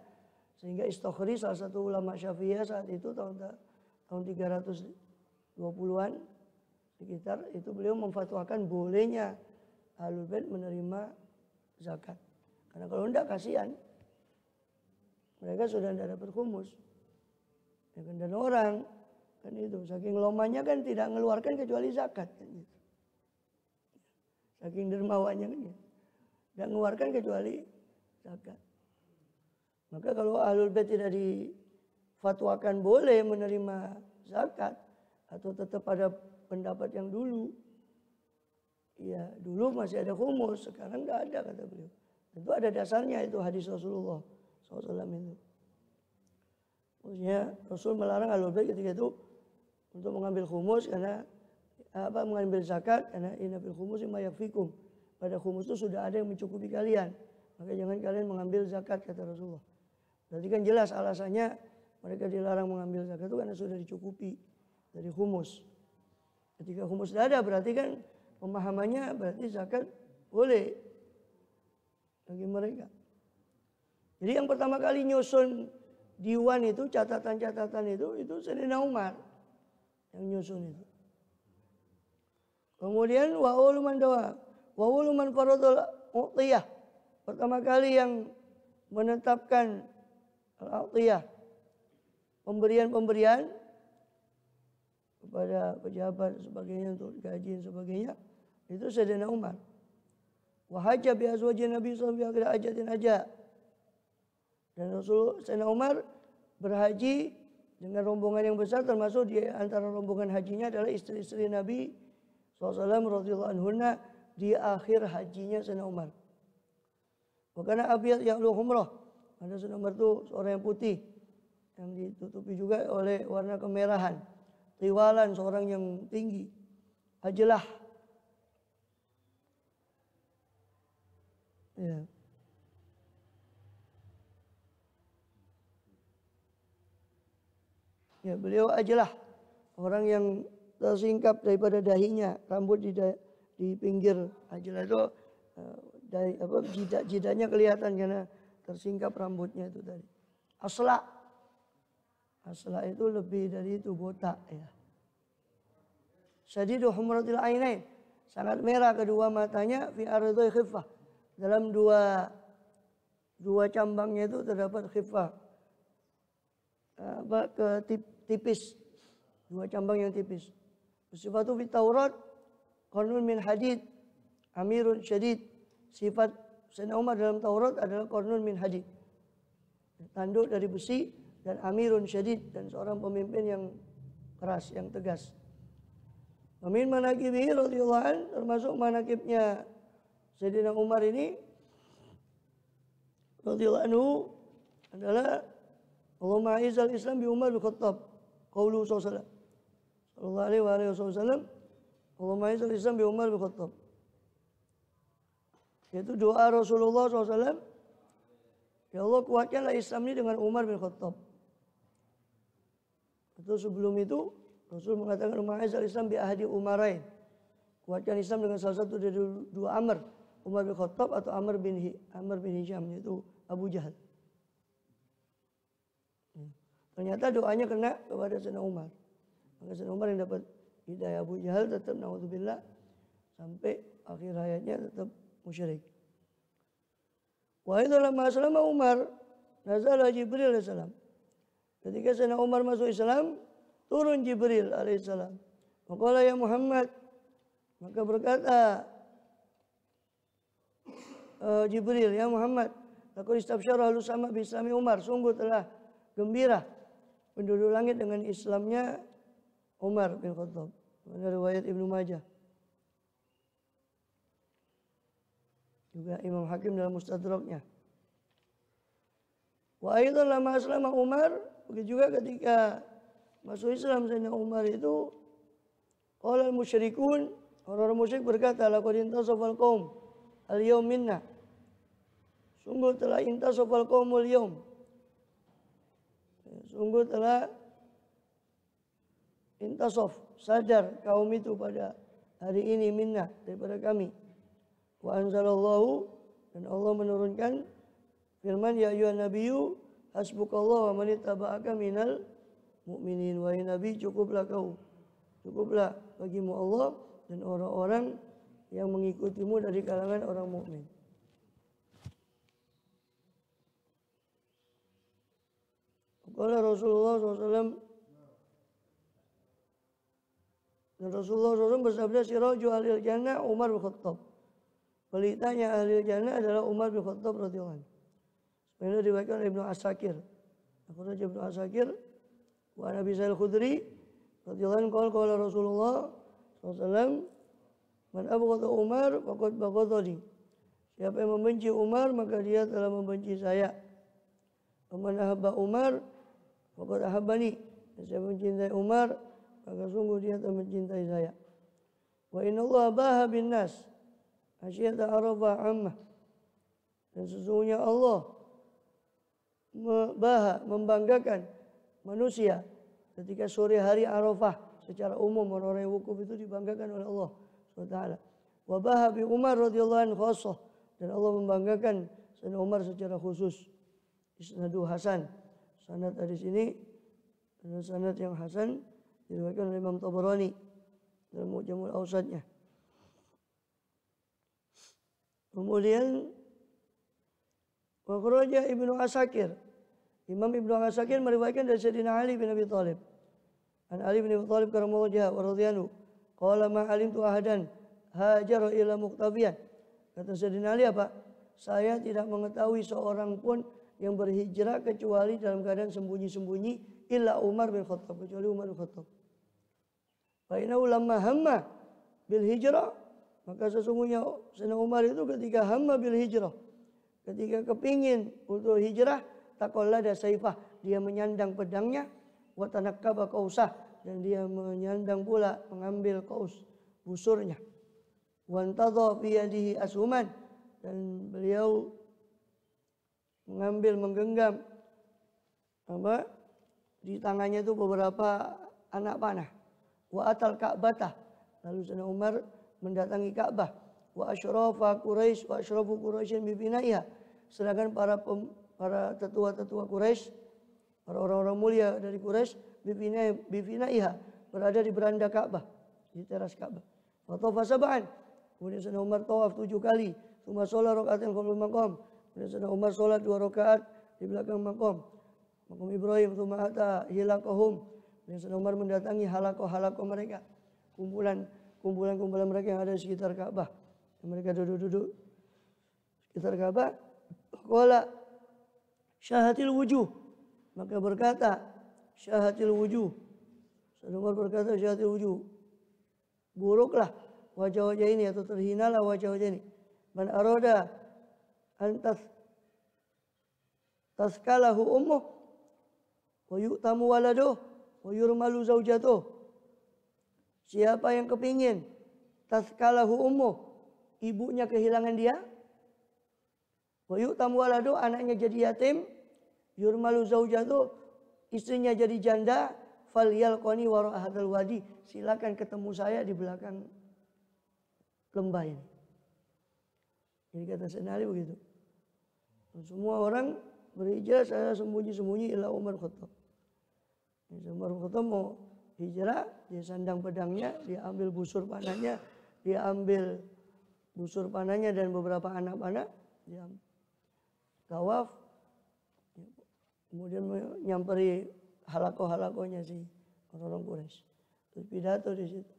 Sehingga Istokhri salah satu ulama Syafi'iyah saat itu tahun 320-an sekitar itu beliau memfatwakan bolehnya Ahlul Bait menerima zakat. Karena kalau tidak kasihan. Mereka sudah tidak dapat humus. Ya kan, dan orang kan itu saking lomanya kan tidak mengeluarkan kecuali zakat kan gitu. Saking dermawannya kan gitu. Tidak mengeluarkan kecuali zakat. Maka kalau Ahlul Bait tidak difatwakan boleh menerima zakat atau tetap pada pendapat yang dulu, ya dulu masih ada humus, sekarang tidak ada kata beliau. Tentu ada dasarnya itu hadis Rasulullah SAW itu. Maksudnya Rasul melarang Ahlul Bait ketika itu untuk mengambil humus karena mengambil zakat karena inna fil khumusi ma yakfikum. Pada humus itu sudah ada yang mencukupi kalian. Maka jangan kalian mengambil zakat kata Rasulullah. Berarti kan jelas alasannya mereka dilarang mengambil zakat itu karena sudah dicukupi dari humus. Ketika humus tidak ada berarti kan pemahamannya berarti zakat boleh bagi mereka. Jadi yang pertama kali nyusun diwan itu, catatan-catatan itu Sayyidina Umar yang nyusun itu. Kemudian wa uluman faradul uqtiyah. Pertama kali yang menetapkan al-uqtiyah, pemberian-pemberian kepada pejabat sebagainya untuk gaji dan sebagainya, itu Sayyidina Umar. Wa hajja bi azwajin Nabi sallallahu alaihi wasallam ajatin aja. Dan Rasul Sayyidina Umar berhaji dengan rombongan yang besar, termasuk di antara rombongan hajinya adalah istri-istri Nabi SAW radhiyallahu anhunna di akhir hajinya Sayyidina Umar. Karena abiyat yang lu humrah. Karena Sayyidina Umar itu seorang yang putih. yang ditutupi juga oleh warna kemerahan. Tiwalan, seorang yang tinggi. Ajlah. Ya. Ya, beliau ajlah, orang yang tersingkap daripada dahinya, rambut di pinggir. Ajlah itu jidatnya kelihatan karena tersingkap rambutnya itu tadi. Asla. Asla itu lebih dari itu, botak ya. Syadidu humratil ainain, sangat merah kedua matanya, fi ardhi khiffah, dalam dua cambangnya itu terdapat khiffah, tipis, dua cambang yang tipis. Sifatu fi Taurat qarnun min hadid amirun syadid. Sifat Sayyidina Umar dalam Taurat adalah qarnun min hadid, tanduk dari besi, dan amirun syadid, dan seorang pemimpin yang keras, yang tegas. Amin manaqibihi radhiyallahu an, termasuk manaqibnya Sayyidina Umar ini radhiyallahu anhu adalah Allahumma a'izzal Islam bi Umar bin Khattab. Qaulu sallallahu alaihi wasallam, Allahumma a'izzal Islam bi Umar bin Khattab. Yaitu doa Rasulullah SAW, ya Allah kuatkanlah Islam ini dengan Umar bin Khattab. Itu sebelum itu Rasul mengatakan Allahumma a'izzal Islam bi ahadi Umarain. Kuatkan Islam dengan salah satu dari dua Amr, Umar bin Khattab atau Amr bin Hisham, yaitu Abu Jahal. Ternyata doanya kena kepada Sayyidina Umar. Maka Sayyidina Umar yang dapat hidayah. Abu Jahal tetap naudzubillah sampai akhir hayatnya tetap musyrik. Wa idza lamma aslama Umar nazala Jibril alaihi salam. Ketika Sayyidina Umar masuk Islam, turun Jibril alaihi salam. Maqala ya Muhammad, maka berkata Jibril, ya Muhammad, laqad istabsyara ahlus sama bi islami Umar, sungguh telah gembira penduduk langit dengan Islamnya Umar bin Khattab. Ini riwayat Ibnu Majah. Juga Imam Hakim dalam Mustadraknya. Wa aidan lama aslama Umar, begitu juga ketika masuk Islam Sayyidina Umar itu, qala al-musyrikun, orang-orang musyrik berkata, laqad intasafal qaum al-yawm minna. Sungguh telah intasafal qaumul yawm. Sungguh telah intasaf, sadar kaum itu pada hari ini minna, daripada kami. Wa anzalallahu, dan Allah menurunkan firman, ya ayyuhan nabiyyu hasbukallahu wa man ittaba'aka minal mu'minin. Wahai Nabi, cukuplah bagimu Allah dan orang-orang yang mengikutimu dari kalangan orang mukmin. Qala Rasulullah SAW, dan Rasulullah SAW bersabda, siraju ahlil jannah Umar bin Khattab. Pelitanya ahlil jannah adalah Umar bin Khattab radhiyallahu anhu. Ini diriwayatkan oleh Ibnu Asakir. Akhirnya Ibnu Asakir wa Nabi Sa'id Khudri radhiyallahu anhu qala Rasulullah SAW, man abghadha Umar faqad baghadhani. Siapa yang membenci Umar maka dia telah membenci saya. Man ahabba Umar faqad ahabbani. Siapa mencintai Umar maka sungguh dia telah mencintai saya. Wa inna Allah baha bin nas asyata arafa ammah. Dan sesungguhnya Allah membanggakan manusia ketika sore hari Arafah. Secara umum orang-orang yang wukuf itu dibanggakan oleh Allah SWT. Wa baha bi Umar radhiyallahu anhu khassah, dan Allah membanggakan Sayyidina Umar secara khusus. Isnadu Hasan, sanad hadis ini adalah sanad yang hasan, diriwayatkan oleh Imam Tabarani dalam Mu'jamul Awsadnya. Kemudian wa kharaja Ibnu Asakir, Imam Ibnu Asakir meriwayatkan dari Sayyidina Ali bin Abi Thalib. An Ali bin Abi Thalib karramallahu wajhahu wa radhiyallahu qala ma alimtu ahadan hajara ila muqtabiyan. Kata Sayyidina Ali apa? Saya tidak mengetahui seorang pun yang berhijrah kecuali dalam keadaan sembunyi-sembunyi illa Umar bin Khattab, kecuali Umar bin Khattab. Fa inna lamma hamma bil hijrah, maka sesungguhnya Sayyidina Umar itu ketika hamma bil hijrah, ketika kepingin untuk hijrah, taqallada saifah, dia menyandang pedangnya, wa tanakkaba qausah, dan dia menyandang pula mengambil qaus busurnya. Wa antadha fi yadihi ashuman, dan beliau menggenggam di tangannya itu beberapa anak panah. Wa atal Ka'batah, lalu Sayyidina Umar mendatangi Ka'bah. Wa asyrafa Quraisy wa asyrafu Quraisyin bi binaiha, sedangkan para tetua-tetua Quraisy, para orang-orang mulia dari Quraisy bi binaiha, berada di beranda Ka'bah, di teras Ka'bah. Wa tawafa sab'an, kemudian Sayyidina Umar tawaf 7 kali. Tsumma shalla raka'atan qabla maqam, kemudian Sayyidina Umar salat 2 rakaat di belakang maqam Ibrahim. Tsumma ata hilaqahum, kemudian Sayyidina Umar mendatangi halaqah mereka, kumpulan mereka yang ada di sekitar Ka'bah. Mereka duduk sekitar Ka'bah. Qala syahatil wujuh, maka berkata syahatil wujuh, Sayyidina Umar berkata syahatil wujuh, buruklah wajah-wajah ini atau terhinalah wajah-wajah ini. Man arada an taskalahu ummuh wa yu'tamu waladuh wa yurmalu zaujatuh. Siapa yang kepingin taskalahu ummuh, ibunya kehilangan dia, wa yu'tamu waladuh, anaknya jadi yatim, yurmalu zaujatuh, istrinya jadi janda, falyalqani wara hadzal wadi, silakan ketemu saya di belakang lembah ini. Jadi kata senari begitu. Semua orang berhijrah, saya sembunyi-sembunyi ila Umar Khattab. Umar Khattab mau hijrah, dia sandang pedangnya, dia ambil busur panahnya, dan beberapa anak panah, dia tawaf, kemudian menyamperi halakoh-halakohnya si orang-orang Quraisy. Terus pidato di situ.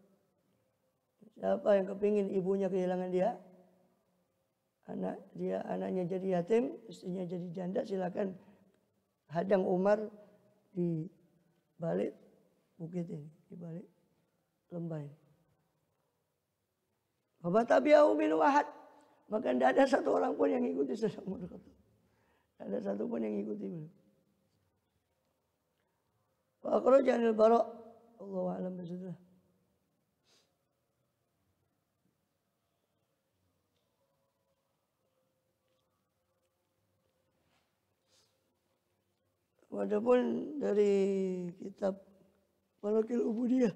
Siapa yang kepingin ibunya kehilangan dia, anaknya jadi yatim, istrinya jadi janda, silakan hadang Umar di balik bukit ini, di balik lembah ini. Bapak tabi'ahu min wahad, maka tidak ada satu orang pun yang ikuti Sayyidina Umar Khattab. Tidak ada satu pun yang ikuti beliau. Wa akhraja anil Bara', Allahu a'lam bishawab. Adapun dari kitab Manaqil Ubudiyah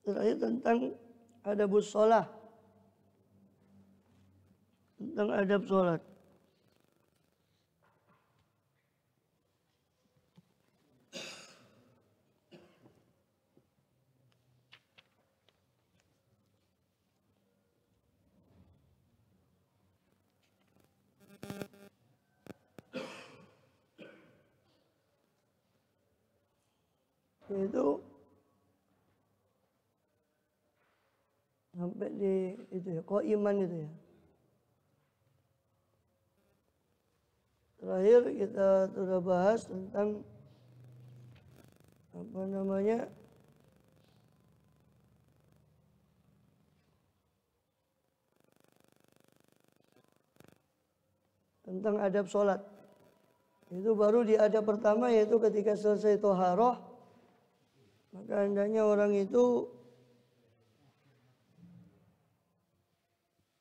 terakhir tentang adabus shalah, tentang adab sholat. Itu sampai di itu ya, qaiman itu ya. Terakhir kita sudah bahas tentang tentang adab sholat. Itu baru di adab pertama, yaitu ketika selesai toharoh, maka hendaknya orang itu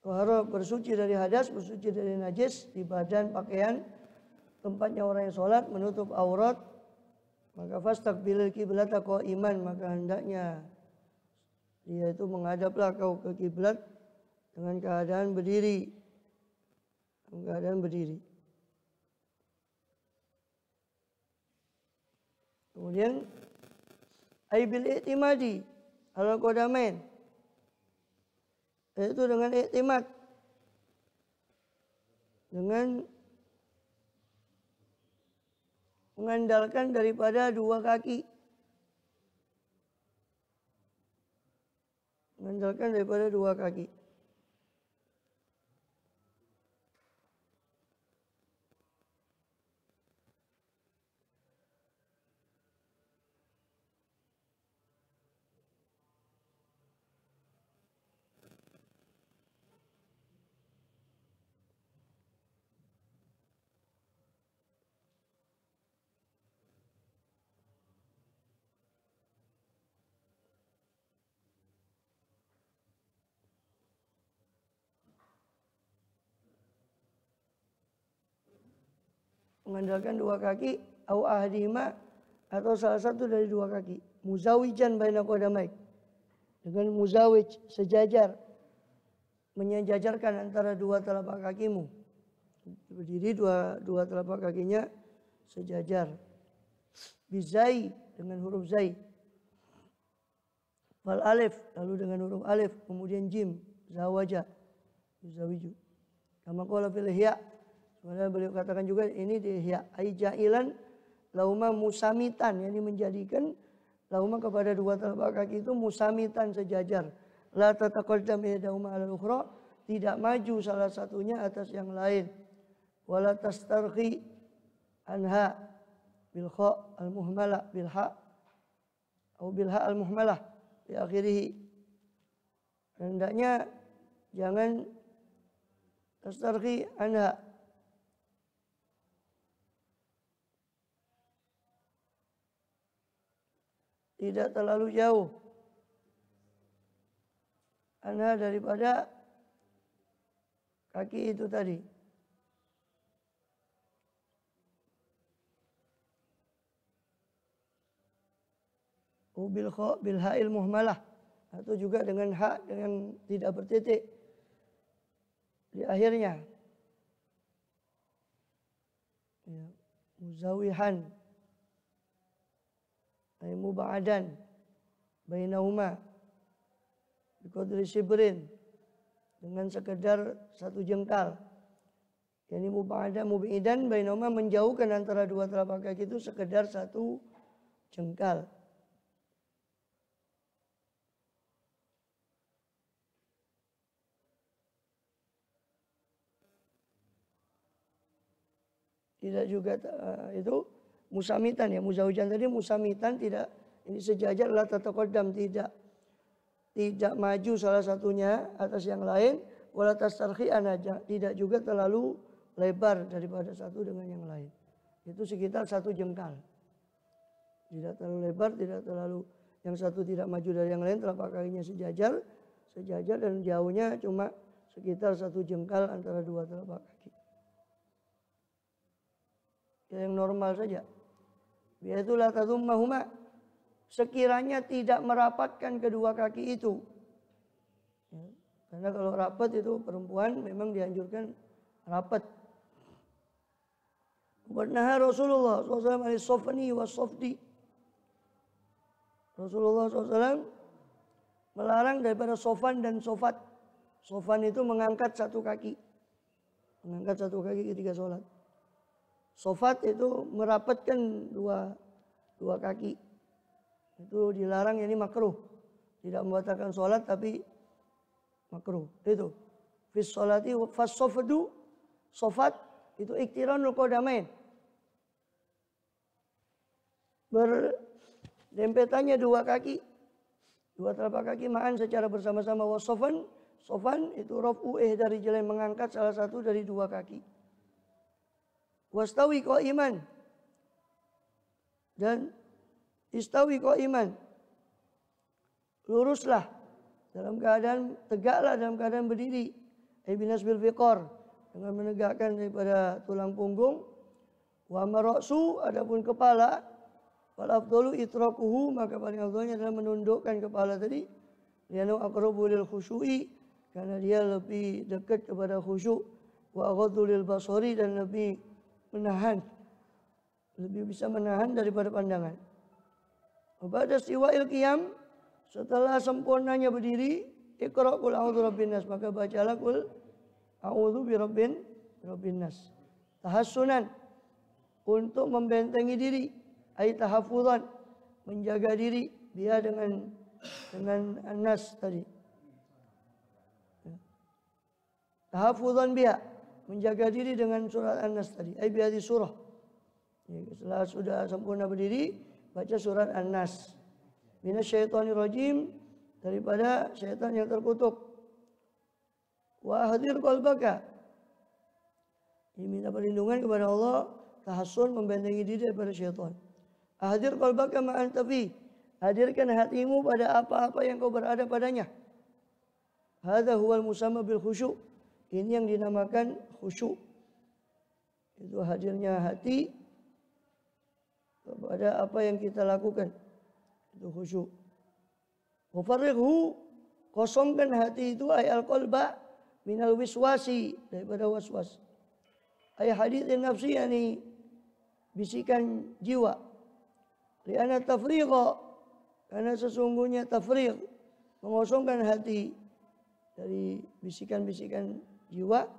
toharoh, bersuci dari hadas, bersuci dari najis di badan, pakaian, tempatnya orang yang sholat, menutup aurat. Maka fastaqbilil qiblata qa'iman, maka hendaknya dia itu menghadaplah kau ke kiblat dengan keadaan berdiri. Kemudian aibil i'timadi ala qadamain, yaitu dengan i'timad, dengan mengandalkan daripada dua kaki. Mengandalkan daripada dua kaki. mengandalkan dua kaki, au ahadihima, atau salah satu dari dua kaki. Muzawijan baina qadamaik, dengan muzawij, sejajar, menyejajarkan antara dua telapak kakimu. Berdiri dua telapak kakinya sejajar. Bizai, dengan huruf zai. Wal alif, lalu dengan huruf alif, kemudian jim, zawaja, yuzawiju. Kama qala fil ihya, sebenarnya beliau katakan juga ini di ihya, ai jailan lauma musamitan, yakni menjadikan lauma kepada dua telapak kaki itu musamitan, sejajar. La tataqaddam ihdahuma 'ala al-ukhra, tidak maju salah satunya atas yang lain. Wala tastarqi anha bil kha al-muhmalah bil ha atau bil ha al-muhmalah di akhirih. Hendaknya jangan tastarqi anha, tidak terlalu jauh anha daripada kaki itu tadi. Bil kha bil ha'il muhmalah, atau juga dengan hak yang tidak bertitik di akhirnya. Ya, muzawihan ay muba'adan bainahuma biqadri shibrin, dengan sekedar satu jengkal. Yani muba'adan mubidan bainahuma, menjauhkan antara dua telapak kaki itu sekedar satu jengkal. Tidak juga itu musamitan, ya, muzawijan tadi musamitan, tidak ini sejajar, la tataqaddam, tidak maju salah satunya atas yang lain, wala tastarqi anaja, tidak juga terlalu lebar daripada satu dengan yang lain. Itu sekitar satu jengkal. Tidak terlalu lebar, tidak terlalu, yang satu tidak maju dari yang lain, telapak kakinya sejajar dan jauhnya cuma sekitar satu jengkal antara dua telapak kaki. Yang normal saja. Biaitulah tadummahuma, sekiranya tidak merapatkan kedua kaki itu. Ya, karena kalau rapat itu perempuan memang dianjurkan rapat. Naha Rasulullah SAW al-sofani wa sofdi. Rasulullah SAW melarang daripada sofan dan sofat. Sofan itu mengangkat satu kaki. Mengangkat satu kaki ketika sholat. Sofat itu merapatkan dua kaki. Itu dilarang, ini makruh. Tidak membatalkan sholat tapi makruh. Itu. Fis sholati fas sofadu, sofat itu iktiranul qadamain. Berdempetannya dua kaki. Dua telapak kaki ma'an secara bersama-sama. Wasofan, sofan itu raf'u dari jalan, mengangkat salah satu dari dua kaki. Wastawi qa'iman, dan istawi qa'iman, luruslah dalam keadaan, tegaklah dalam keadaan berdiri. Binas bil fiqar, dengan menegakkan daripada tulang punggung. Wa mara'su, adapun kepala, wal afdalu itraquhu, maka paling afdalnya adalah menundukkan kepala tadi. Lianu aqrabu lil khusyu'i, karena dia lebih dekat kepada khusyuk. Wa aghaddu lil basari, dan lebih menahan, lebih bisa menahan daripada pandangan. Pada istiwa'il qiyam, setelah sempurnanya berdiri, iqra' qul a'udzu birabbin nas, maka bacalah qul a'udzu birabbin nas. Tahassunan, untuk membentengi diri, ai tahaffuzan, menjaga diri dia dengan an-nas tadi. Tahaffuzan biha, menjaga diri dengan surat An-Nas tadi. Ai bihadhi surah. Setelah sudah sempurna berdiri, baca surat An-Nas. Minasyaitonir rajim, daripada syaitan yang terkutuk. Wa hadir qalbaka, diminta perlindungan kepada Allah, tahassun, membentengi diri daripada syaitan. Hadir qalbaka ma anta fi, hadirkan hatimu pada apa-apa yang kau berada padanya. Hadza huwal musamma bil khusyuk, ini yang dinamakan khusyuk. Itu hadirnya hati kepada apa yang kita lakukan. Itu khusyuk. Wafarriqhu, kosongkan hati itu ay al-qalba minal wiswasi, daripada waswas. Ay hadithin nafsi, yani bisikan jiwa. Li'anna tafriqa, karena sesungguhnya tafriq, mengosongkan hati dari bisikan-bisikan jiwa,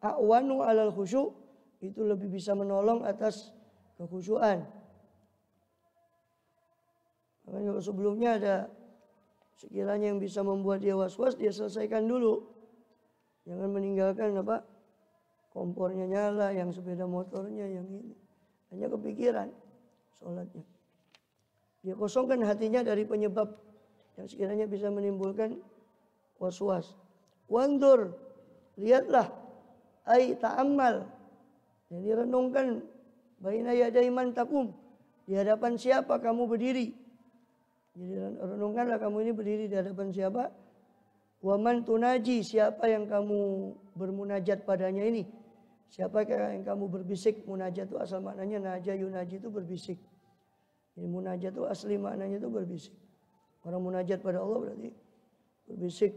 a'wanu alal khusyuk, itu lebih bisa menolong atas kekhusyuan. Makanya kalau sebelumnya ada sekiranya yang bisa membuat dia was-was, dia selesaikan dulu. Jangan meninggalkan apa? Kompornya nyala, yang sepeda motornya, yang ini. Hanya kepikiran sholatnya. Dia kosongkan hatinya dari penyebab yang sekiranya bisa menimbulkan was-was. Wandur, lihatlah, ay ta'ammal. Jadi renungkan, baina yaday man takum, di hadapan siapa kamu berdiri. Jadi renungkanlah kamu ini berdiri di hadapan siapa. Wa man tunaji, siapa yang kamu bermunajat padanya ini. Siapa yang kamu berbisik. Munajat itu asal maknanya naja yunaji, itu berbisik. Jadi munajat itu asli maknanya itu berbisik. Orang munajat pada Allah berarti berbisik.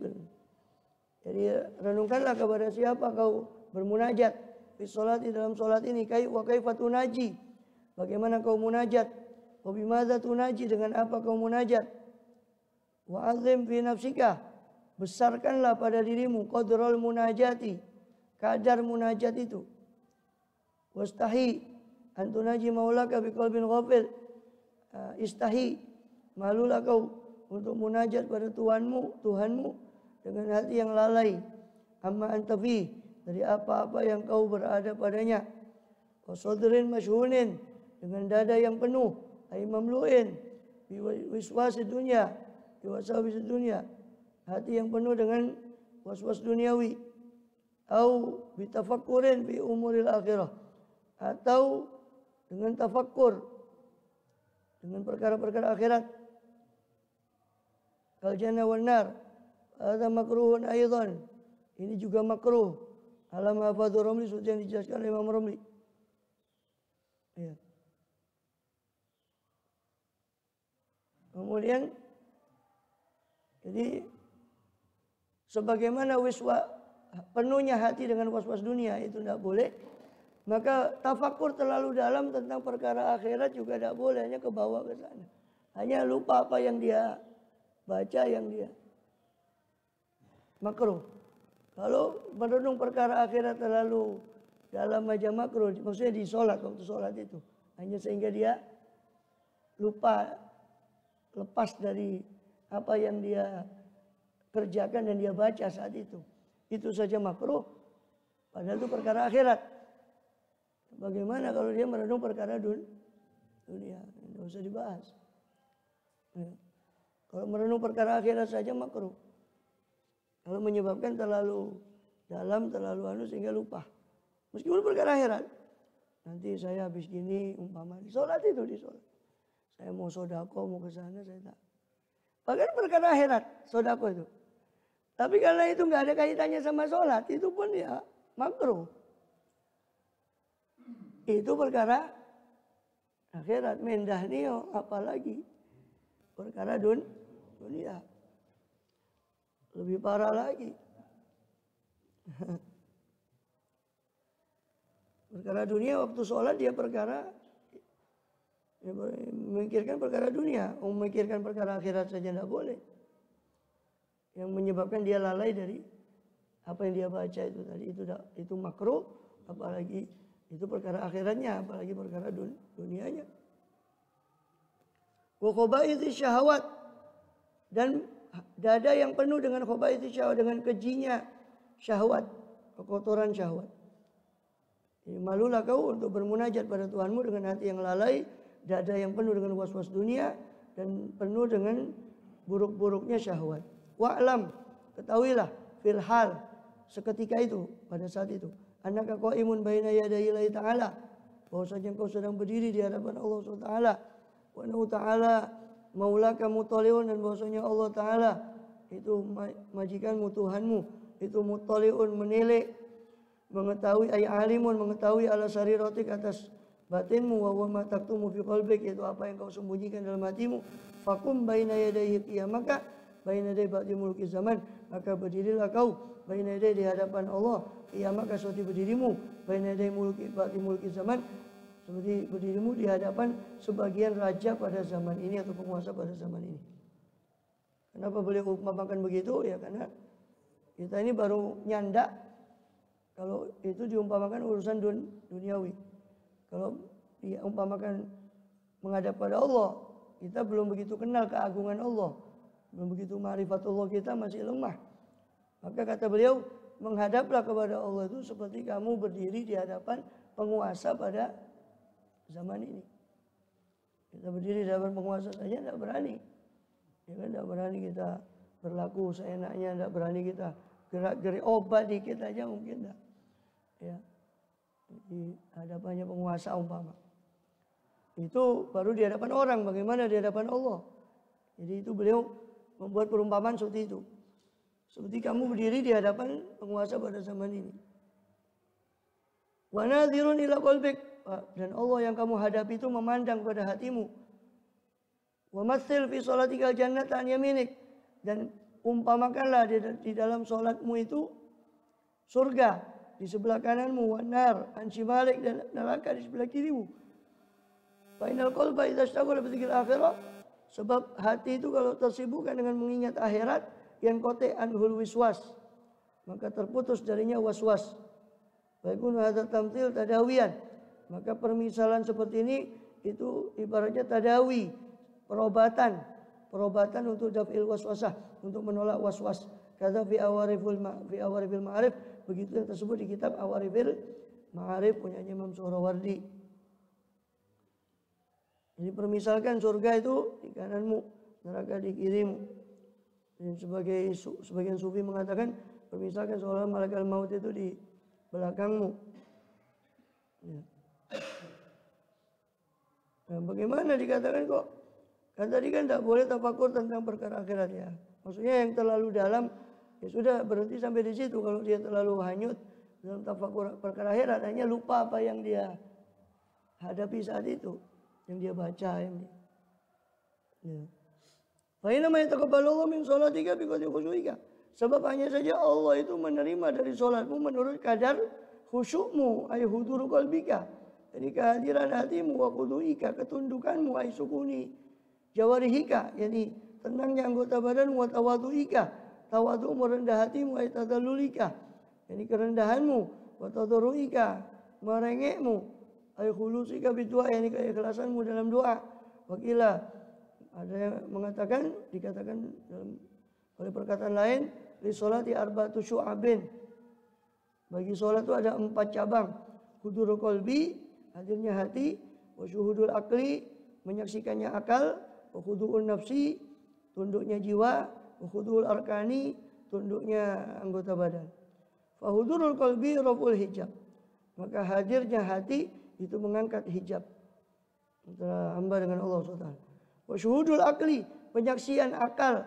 Jadi renungkanlah kepada siapa kau bermunajat. Di sholat, di dalam sholat ini. Wa kaifa tunaji, bagaimana kau munajat. Wa bimadza tunaji, dengan apa kau munajat. Wa azim fi nafsika, besarkanlah pada dirimu qadrul munajati, kadar munajat itu. Wastahi an tunaji maulaka biqalbin ghafil, istahi, malulah kau untuk munajat pada Tuhanmu dengan hati yang lalai. Amma anta fi, dari apa-apa yang kau berada padanya. Wasodrin masyhunin, dengan dada yang penuh. Ay mamlu'in wiswasi dunia, biwasawis dunia, hati yang penuh dengan was-was duniawi. Au bitafakkurin fi umuril akhirah, atau dengan tafakkur dengan perkara-perkara akhirat. Kal jannah wan nar, hadza makruhun aidan, ini juga makruh. Alam hafadhu Romli, seperti yang dijelaskan oleh Imam Romli. Ya. Kemudian, jadi sebagaimana penuhnya hati dengan was-was dunia itu tidak boleh, maka tafakur terlalu dalam tentang perkara akhirat juga tidak boleh, hanya kebawa ke sana. Hanya lupa apa yang dia baca, yang dia makruh. Kalau merenung perkara akhirat terlalu dalam aja makruh, maksudnya di sholat, waktu sholat itu, hanya sehingga dia lupa, lepas dari apa yang dia kerjakan dan dia baca saat itu. Itu saja makruh, padahal itu perkara akhirat. Bagaimana kalau dia merenung perkara dunia? Tidak usah dibahas. Ya. Kalau merenung perkara akhirat saja makruh. Kalau menyebabkan terlalu dalam, terlalu sehingga lupa. Meskipun perkara akhirat. Nanti saya habis gini, umpama di sholat itu, di sholat. Saya mau sodako, mau ke sana, saya tak. Bahkan perkara akhirat, sodako itu. Tapi karena itu nggak ada kaitannya sama sholat, itu pun ya makruh. Itu perkara akhirat, mendah nio, apalagi perkara dunia. Lebih parah lagi. Perkara dunia waktu sholat dia perkara, ya, memikirkan perkara dunia, memikirkan perkara akhirat saja tidak boleh. Yang menyebabkan dia lalai dari apa yang dia baca itu tadi, itu makruh, apalagi itu perkara akhiratnya, apalagi perkara dunianya. Wa khaba'ithis syahwat, dan dada yang penuh dengan khaba'ithis syahwat, dengan kejinya syahwat, kekotoran syahwat. Jadi malulah kau untuk bermunajat pada Tuhanmu dengan hati yang lalai, dada yang penuh dengan was-was dunia, dan penuh dengan buruk-buruknya syahwat. Wa'lam, ketahuilah, fil hal, seketika itu, pada saat itu, annaka qa'imun baina yadayillahi ta'ala, bahwasanya engkau sedang berdiri di hadapan Allah SWT, wa annahu ta'ala maulaka mutaliun, dan bahwasanya Allah Ta'ala itu majikanmu, Tuhanmu, itu mutaliun, menilik, mengetahui ay alimun, mengetahui ala sariratik atas batinmu, wa huwa ma taktumu fi qalbik, yaitu apa yang kau sembunyikan dalam hatimu. Fakum baina yadayhi qiyamaka baina yaday ba'di mulki zaman, maka berdirilah kau baina yaday di hadapan Allah, qiyamaka seperti berdirimu baina yaday mulki ba'di mulki zaman, seperti berdirimu di hadapan sebagian raja pada zaman ini atau penguasa pada zaman ini. Kenapa beliau umpamakan begitu? Ya karena kita ini baru nyandak. Kalau itu diumpamakan urusan duniawi. Kalau diumpamakan menghadap pada Allah, kita belum begitu kenal keagungan Allah, belum begitu ma'rifatullah, kita masih lemah. Maka kata beliau, menghadaplah kepada Allah itu seperti kamu berdiri di hadapan penguasa pada zaman ini. Kita berdiri di hadapan penguasa saja tidak berani. Ya kan, tidak berani kita berlaku seenaknya, tidak berani kita gerak-gerik obat dikit aja mungkin tidak. Ya, di hadapannya penguasa umpama. Itu baru di hadapan orang, bagaimana di hadapan Allah. Jadi itu beliau membuat perumpamaan seperti itu. Seperti kamu berdiri di hadapan penguasa pada zaman ini. Wa nadhirun ila qalbik, dan Allah yang kamu hadapi itu memandang pada hatimu. Wa matsil fi sholatika jannata an yaminik, dan umpamakanlah di dalam salatmu itu surga di sebelah kananmu, wan nar an shimalik, dan neraka di sebelah kirimu. Fa innal qalba idza ishtaghala bi dzikril akhirah, sebab hati itu kalau tersibukkan dengan mengingat akhirat, yang kote anhul wiswas, maka terputus darinya waswas. Baikun hadza tamtsil tadawiyan, maka permisalan seperti ini itu ibaratnya tadawi, perobatan untuk daf'il waswasah, untuk menolak waswas. Kata fi awarifil ma'arif, begitu yang tersebut di kitab Awarifil Ma'arif punya Imam Suhrawardi. Jadi permisalkan surga itu di kananmu, neraka di kirimu. Dan sebagian sufi mengatakan permisalkan seolah malaikat maut itu di belakangmu. Ya. Nah, bagaimana dikatakan kok? Kan tadi kan tidak boleh tafakur tentang perkara akhirat ya. Maksudnya yang terlalu dalam, ya sudah berhenti sampai di situ. Kalau dia terlalu hanyut dalam tafakur perkara akhirat, hanya lupa apa yang dia hadapi saat itu, yang dia baca, yang dia. Ya. Fa inna ma yataqabbalu Allah min sholatika bi qadri khusyu'ika. Sebab hanya saja Allah itu menerima dari sholatmu menurut kadar khusyukmu, ay huduru qalbika. Jadi kehadiran hatimu, wa khudu'ika, ketundukanmu, ay sukuni jawarihika, yani tenangnya anggota badanmu, wa tawadu'ika, tawadu'mu, rendah hatimu, ay tadallulika, yani kerendahanmu, wa tadarru'ika, merengekmu, ay khulusika bidua, yani keikhlasanmu dalam doa. Wakilah, ada yang mengatakan, dikatakan dalam oleh perkataan lain, li sholati arba'atu syu'abin, bagi sholat itu ada 4 cabang. Hudurul qalbi, hadirnya hati, wa syuhudul akli, menyaksikannya akal, wa khudu'un nafsi, tunduknya jiwa, wa khudu'ul arkani, tunduknya anggota badan. Fa hudurul qalbi raf'ul hijab, maka hadirnya hati itu mengangkat hijab antara hamba dengan Allah SWT. Wa syuhudul akli, penyaksian akal,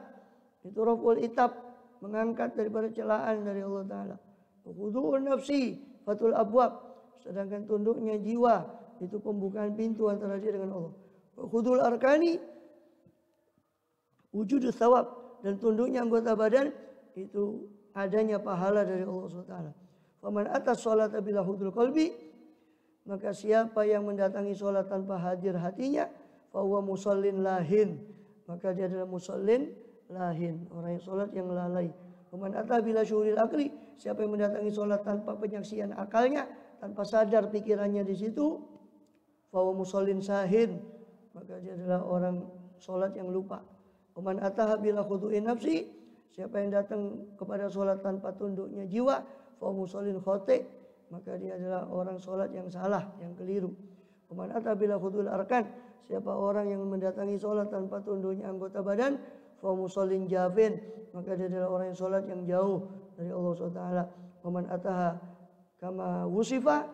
itu raf'ul itab, mengangkat daripada celaan dari Allah Ta'ala. Wa khudu'un nafsi, fatul abwab, sedangkan tunduknya jiwa itu pembukaan pintu antara dia dengan Allah. Khudul arkani, wujudus thawab, dan tunduknya anggota badan itu adanya pahala dari Allah SWT. Faman atas sholat bila hudul qalbi, maka siapa yang mendatangi sholat tanpa hadir hatinya, fahuwa musallin lahin, maka dia adalah musallin lahin, orang yang sholat yang lalai. Faman atas bila syuril akli, siapa yang mendatangi sholat tanpa penyaksian akalnya, tanpa sadar pikirannya di situ, fahuwa musallin sahin, maka dia adalah orang sholat yang lupa. Faman ataha bila khudu'in nafsi, siapa yang datang kepada sholat tanpa tunduknya jiwa, fahuwa musallin khote, maka dia adalah orang sholat yang salah, yang keliru. Faman ataha bila khudu'il arkan, siapa orang yang mendatangi sholat tanpa tunduknya anggota badan, fahuwa musallin jafin, maka dia adalah orang yang sholat yang jauh dari Allah SWT. Faman ataha kama wusifa,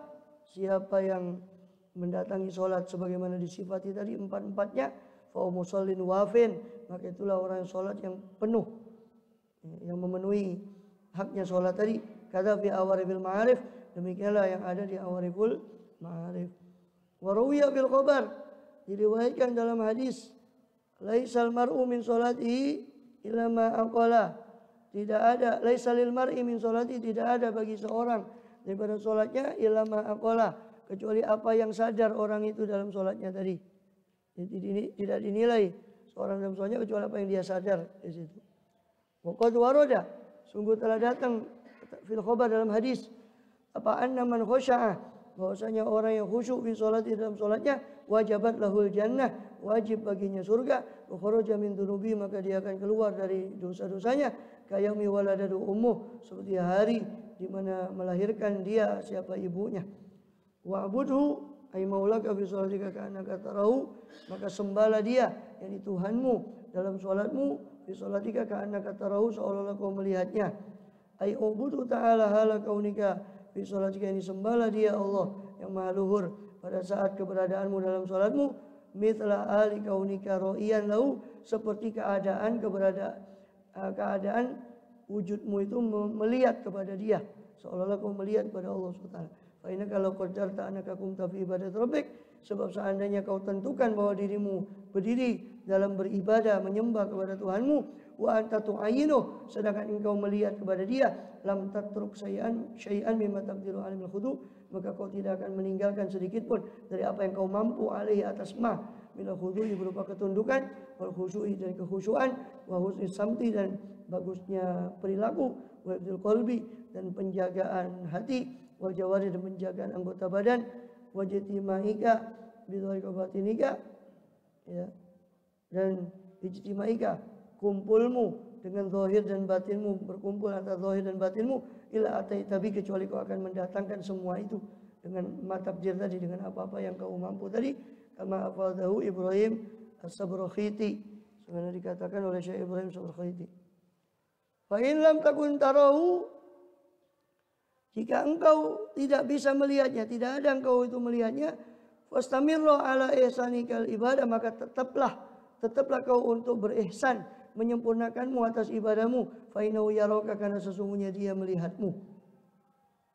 siapa yang mendatangi sholat sebagaimana disifati tadi 4-4-nya, fa musallin wafin, maka itulah orang yang sholat yang penuh, yang memenuhi haknya sholat tadi. Kata fi awarifil ma'arif, Demikianlah yang ada di Awariful Ma'arif. Warawiyah bil khabar, diriwayatkan dalam hadis, laisal mar'u min salatihi illa ma aqala. Tidak ada, laisalil mar'i min salati, tidak ada bagi seorang daripada salatnya illa ma aqala, kecuali apa yang sadar orang itu dalam salatnya tadi. Jadi tidak dinilai seorang dalam salatnya kecuali apa yang dia sadar di situ. Wa qad warada, sungguh telah datang fil khabar dalam hadis, apa anna man khusya'a, bahwasanya orang yang khusyuk fi sholati, dalam salatnya, wajabat lahul jannah, wajib baginya surga, wa kharaja min dunubi, maka dia akan keluar dari dosa-dosanya, kayami waladatu ummuh, seperti hari di mana melahirkan dia siapa ibunya. Wa abudhu ay maulaka fi sholatika ka'annaka tarahu, maka sembahlah dia, yakni Tuhanmu dalam salatmu, fi sholatika ka'annaka tarahu, seolah-olah kau melihatnya. Ay ubudu ta'ala hala kaunika fi sholatika, ini sembahlah dia Allah yang maha luhur pada saat keberadaanmu dalam salatmu, mithla ali kaunika ro'iyan lahu, seperti keadaan wujudmu itu melihat kepada dia, seolah-olah kau melihat kepada Allah SWT. Fa inna kalau qadarta annaka kumta fi ibadat rabbik, sebab seandainya kau tentukan bahwa dirimu berdiri dalam beribadah menyembah kepada Tuhanmu, wa anta tu'ayinu, sedangkan engkau melihat kepada dia, lam tatruk syai'an mimma taqdiru alimul khudu, maka kau tidak akan meninggalkan sedikit pun dari apa yang kau mampu alaihi atas ma minal khudu'i, berupa ketundukan, wal khusyu'i, dan kekhusyuan, wa husni samti, dan bagusnya perilaku, wa ibdil qalbi, dan penjagaan hati, wal jawari, dan penjagaan anggota badan, wa jatimaika bidhalika batinika, ya, dan ijtimaika, kumpulmu dengan zahir dan batinmu, berkumpul antara zahir dan batinmu, ila atai tabi, kecuali kau akan mendatangkan semua itu dengan matabjir tadi, dengan apa-apa yang kau mampu tadi, kama afadahu Ibrahim as-Sabrakhiti, sebagaimana dikatakan oleh Syekh Ibrahim as-Sabrakhiti. Fa in lam takun tarahu, jika engkau tidak bisa melihatnya, tidak ada engkau itu melihatnya, fastamirra ala ihsanikal ibadah, maka tetaplah kau untuk berihsan, menyempurnakanmu atas ibadahmu. Fa innahu yaraka, karena sesungguhnya dia melihatmu.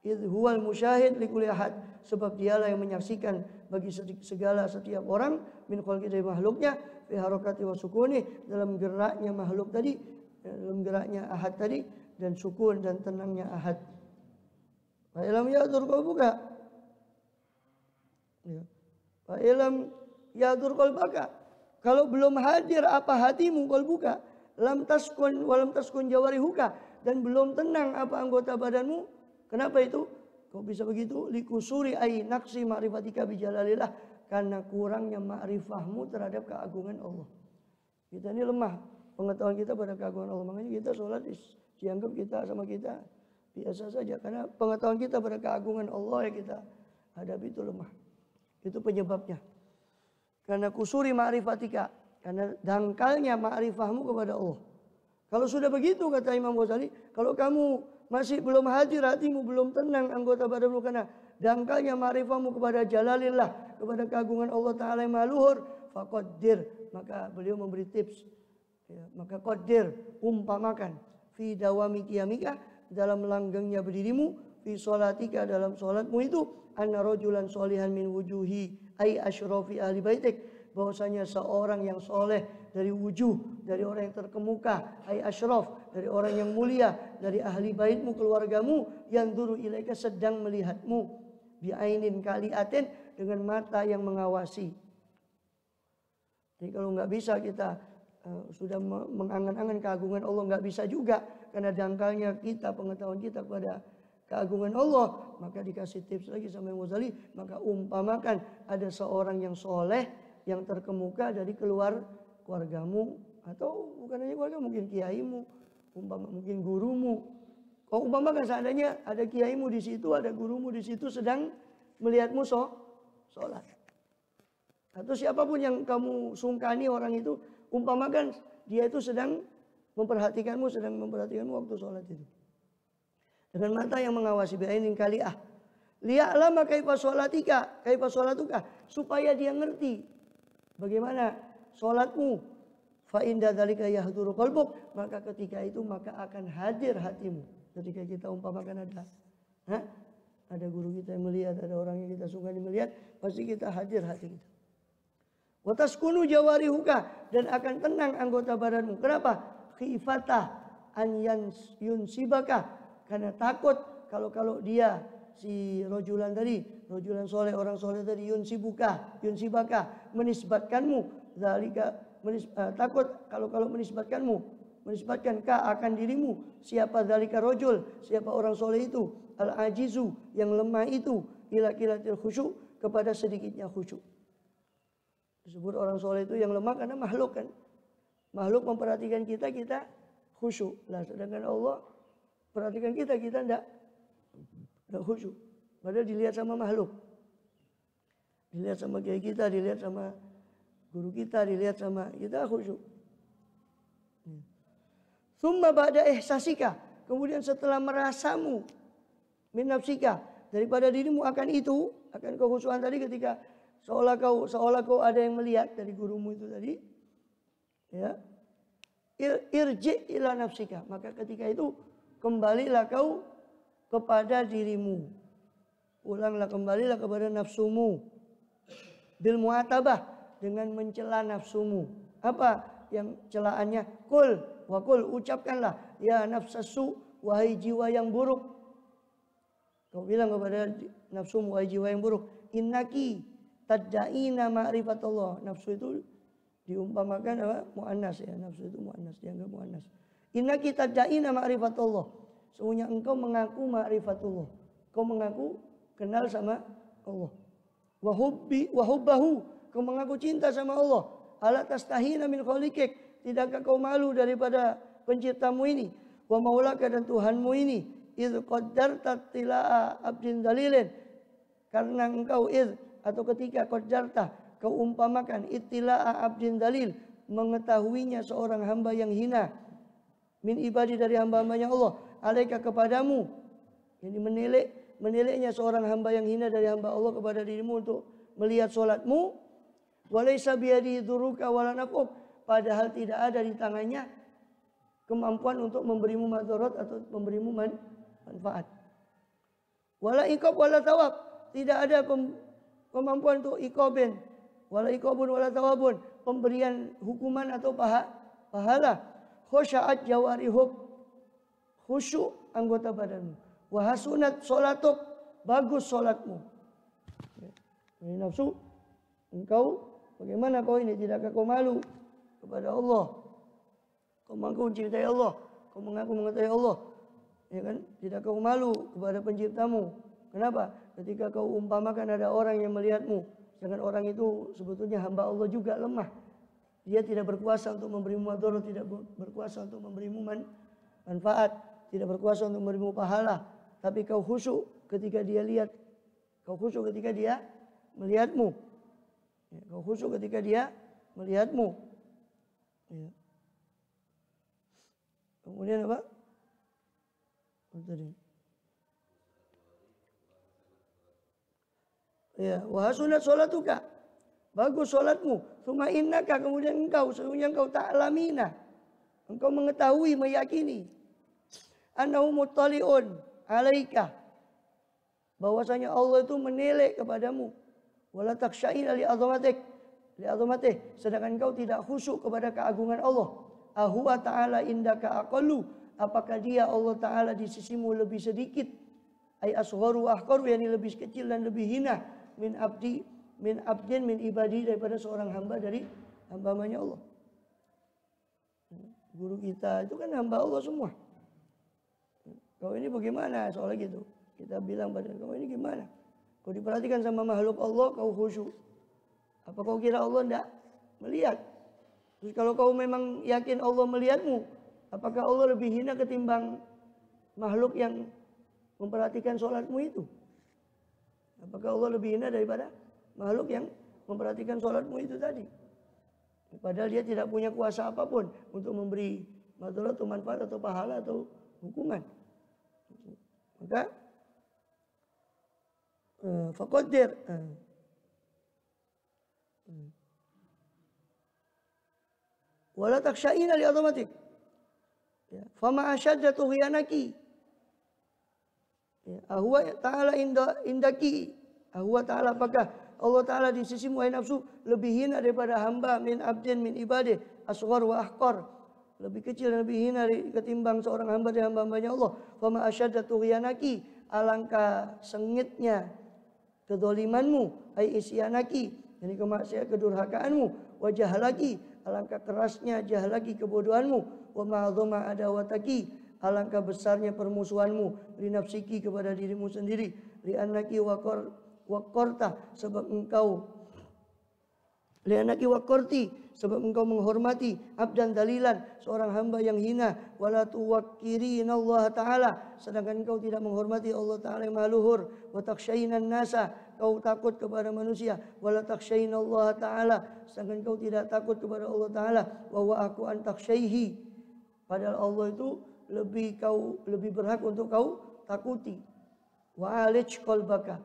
Idh huwal musyahid likulli ahad, sebab dialah yang menyaksikan bagi setiap orang, min khalqi, dari makhluknya, fi harakati wa sukuni, dalam geraknya makhluk tadi, dalam geraknya ahad tadi, dan sukun dan tenangnya ahad. Fa ilam yadur qalbuka, fa ilam yadur qalbaka, kalau belum hadir apa hatimu, qalbuka, lam taskun walam taskun jawarihuka, dan belum tenang apa anggota badanmu. Kenapa itu? Kok bisa begitu? Likusuri ay naqsi ma'rifatika bijalalillah, karena kurangnya ma'rifahmu terhadap keagungan Allah. Kita ini lemah pengetahuan kita pada keagungan Allah, makanya kita sholat dianggap kita sama kita biasa saja, karena pengetahuan kita pada keagungan Allah yang kita hadapi itu lemah. Itu penyebabnya. Karena kusuri ma'rifatika, karena dangkalnya ma'rifahmu kepada Allah. Kalau sudah begitu, kata Imam Ghazali, kalau kamu masih belum hadir, hatimu belum tenang, anggota badanmu, karena dangkalnya ma'rifahmu kepada jalalillah, kepada keagungan Allah Ta'ala yang maha luhur, faqaddir, maka beliau memberi tips, ya, maka qaddir, umpamakan, fi dawami qiyamika, dalam langgengnya berdirimu, fi sholatika, dalam sholatmu itu, anna rajulan sholihan min wujuhi ay asyrafi ahli baitik, bahwasanya seorang yang soleh dari wujuh, dari orang yang terkemuka, ay asyraf, dari orang yang mulia, dari ahli baitmu, keluargamu, yang duru ilaika, sedang melihatmu, bi'ainin kaliatin, dengan mata yang mengawasi. Jadi kalau nggak bisa kita sudah mengangan-angan keagungan Allah, nggak bisa juga, karena dangkalnya kita, pengetahuan kita kepada keagungan Allah, maka dikasih tips lagi sama Imam Ghazali, maka umpamakan ada seorang yang soleh, yang terkemuka dari keluargamu, atau bukan hanya keluarga, mungkin kiaimu, mungkin gurumu. Kau umpamakan seandainya ada kiaimu di situ, ada gurumu di situ sedang melihatmu sholat. Atau siapapun yang kamu sungkani orang itu, umpamakan dia itu sedang memperhatikanmu waktu sholat itu. Dengan mata yang mengawasi, bi'ainin kali'ah. Liya'lama kaifa sholatuka, supaya dia ngerti bagaimana sholatmu. Fa inda dzalika yahduru qalbuk, maka ketika itu maka akan hadir hatimu. Ketika kita umpamakan ada ada guru kita yang melihat, ada orang yang kita suka melihat, pasti kita hadir hati kita. Wa taskunu jawarihuka, dan akan tenang anggota badanmu. Kenapa? Khifatah an yunsibaka, karena takut kalau dia si rojulan tadi, rojulan soleh, orang soleh tadi, yunsibaka, menisbatkanmu, takut kalau menisbatkan ka akan dirimu, siapa zalika rojul, siapa orang soleh itu, al-ajizu, yang lemah itu, ila kilatil khusyuk, kepada sedikitnya khusyuk. Disebut orang soleh itu yang lemah karena makhluk kan. Makhluk memperhatikan kita khusyuk. Lah sedangkan Allah perhatikan kita enggak khusyuk. Padahal dilihat sama makhluk. Dilihat sama kiai kita, dilihat sama guru kita, dilihat sama kita khusyuk. Summa ba'da ihsasika, kemudian setelah merasamu min nafsika, daripada dirimu akan itu, akan kekhusyuan tadi ketika seolah kau ada yang melihat dari gurumu itu tadi, ya, irji ila nafsika, maka ketika itu kembalilah kau kepada dirimu, kembalilah kepada nafsumu, bil muatabah, dengan mencela nafsumu. Apa yang celaannya? Kul ucapkanlah, ya nafsasu, wahai jiwa yang buruk. Kau bilang kepada nafsumu, wahai jiwa yang buruk, innaki tad'ina ma'rifatullah. Nafsu itu diumpamakan apa? Muannas ya, nafsu itu muannas, dianggap muannas. Innaki tad'ina ma'rifatullah. Sesungguhnya engkau mengaku ma'rifatullah. Kau mengaku kenal sama Allah. Wa hubbahu, kau mengaku cinta sama Allah. Ala tastahina min khaliqik, tidakkah kau malu daripada penciptamu ini? Wa maulaka, dan Tuhanmu ini. Idh qaddarta tila'a abdin dalilin, karena engkau atau ketika qaddarta, kau umpamakan ittila'a abdin dalil, mengetahuinya seorang hamba yang hina, min ibadi, dari hamba-hambanya Allah, alaika, kepadamu. Jadi menilainya seorang hamba yang hina dari hamba Allah kepada dirimu untuk melihat solatmu. Walaysa biyadihi duruka wala nafuk, padahal tidak ada di tangannya kemampuan untuk memberimu madarat atau memberimu manfaat. Wala iqab wala tawab, tidak ada kemampuan untuk iqabin, wala iqabun wala tawabun, pemberian hukuman atau pahala. Khusya'at jawarihuk, khusyuk anggota badanmu. Wa hasunat sholatuk, bagus sholatmu. Ini nafsu, engkau bagaimana kau ini? Tidakkah kau malu kepada Allah? Kau mengaku mencintai Allah, kau mengaku mengetahui Allah, ya kan? Tidak kau malu kepada penciptamu. Kenapa? Ketika kau umpamakan ada orang yang melihatmu, sedangkan orang itu sebetulnya hamba Allah juga lemah. Dia tidak berkuasa untuk memberimu madarat, tidak berkuasa untuk memberimu manfaat, tidak berkuasa untuk memberimu pahala. Tapi kau khusyuk ketika dia lihat, kau khusyuk ketika dia melihatmu. Ya, kau khusyuk ketika dia melihatmu. Ya. Kemudian apa? Tadi. Ya, wa hasunat sholatuka, bagus sholatmu. Suma innaka, kemudian engkau, sesungguhnya engkau ta'lamina, engkau mengetahui, meyakini, annahu muttali'un alaika, bahwasanya Allah itu menilai kepadamu. Wala takhsha'ina li azamatik, sedangkan engkau tidak khusyuk kepada keagungan Allah. Ahuwa ta'ala indaka aqallu, apakah dia Allah Ta'ala di sisimu lebih sedikit? Ay asgharu ahqaru, yakni lebih kecil dan lebih hina min abdin min ibadi, daripada seorang hamba dari hamba-hambanya Allah. Guru kita itu kan hamba Allah semua. Kau ini bagaimana soal gitu? Kita bilang pada kau ini gimana? Kau diperhatikan sama makhluk Allah, kau khusyuk. Apa kau kira Allah tidak melihat? Terus kalau kau memang yakin Allah melihatmu, apakah Allah lebih hina ketimbang makhluk yang memperhatikan sholatmu itu? Apakah Allah lebih hina daripada makhluk yang memperhatikan sholatmu itu tadi? Padahal dia tidak punya kuasa apapun untuk memberi madarat atau manfaat atau pahala atau hukuman. Maka faqaddir, wala takhsha'ina li azamatik, ya, fama ashadda tughyanaki, Ya, ahwa ta'ala indaki. Ahwa ta'ala, apakah Allah Ta'ala di sisimu wahai nafsu lebih hina daripada hamba min abdin min ibadah asghar wa ahqar, lebih kecil dan lebih hina ketimbang seorang hamba dari hamba-hambanya Allah. Fama asyadda tughyanaki, alangkah sengitnya kedzalimanmu, ai isyanaki, yani kemaksiatan kedurhakaanmu, wa jahalaki, alangkah kerasnya jahalaki kebodohanmu, wa ma'adhama adawataki, alangkah besarnya permusuhanmu, li nafsiki kepada dirimu sendiri, li annaki waqarta, sebab engkau lianaki waqarti, sebab engkau menghormati abdan dalilan, seorang hamba yang hina, wala tuwaqqirina Allah Ta'ala, sedangkan engkau tidak menghormati Allah Ta'ala yang maha luhur, wa takshainan nasa, kau takut kepada manusia, wala takshaina Allah Ta'ala, sedangkan engkau tidak takut kepada Allah Ta'ala, wa wa aku an takshaihi, padahal Allah itu lebih berhak untuk kau takuti. Wa alij qalbaka,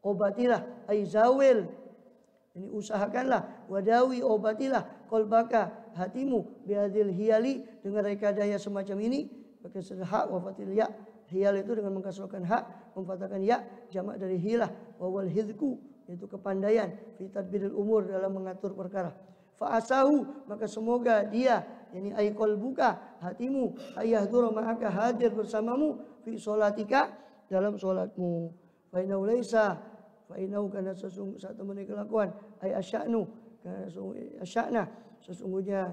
obatilah ai zawil, ini usahakanlah, wadawi obatilah qalbaka, hatimu, bihadil hiyali, dengan rekadaya semacam ini, pakai hak wa fatil ya, hiyal itu dengan mengkasrahkan hak, memfathahkan ya, jamak dari hilah, wa wal hidku, yaitu kepandaian, fi tadbiril umur, dalam mengatur perkara. Fa asahu, maka semoga dia, yani ai qalbuka, hatimu, ayahdura ma'aka, hadir bersamamu, fi sholatika, dalam sholatmu. Fa inau laisa, fa inau, karena satu menit kelakuan, ay asya'nu, karena asya'na, sesungguhnya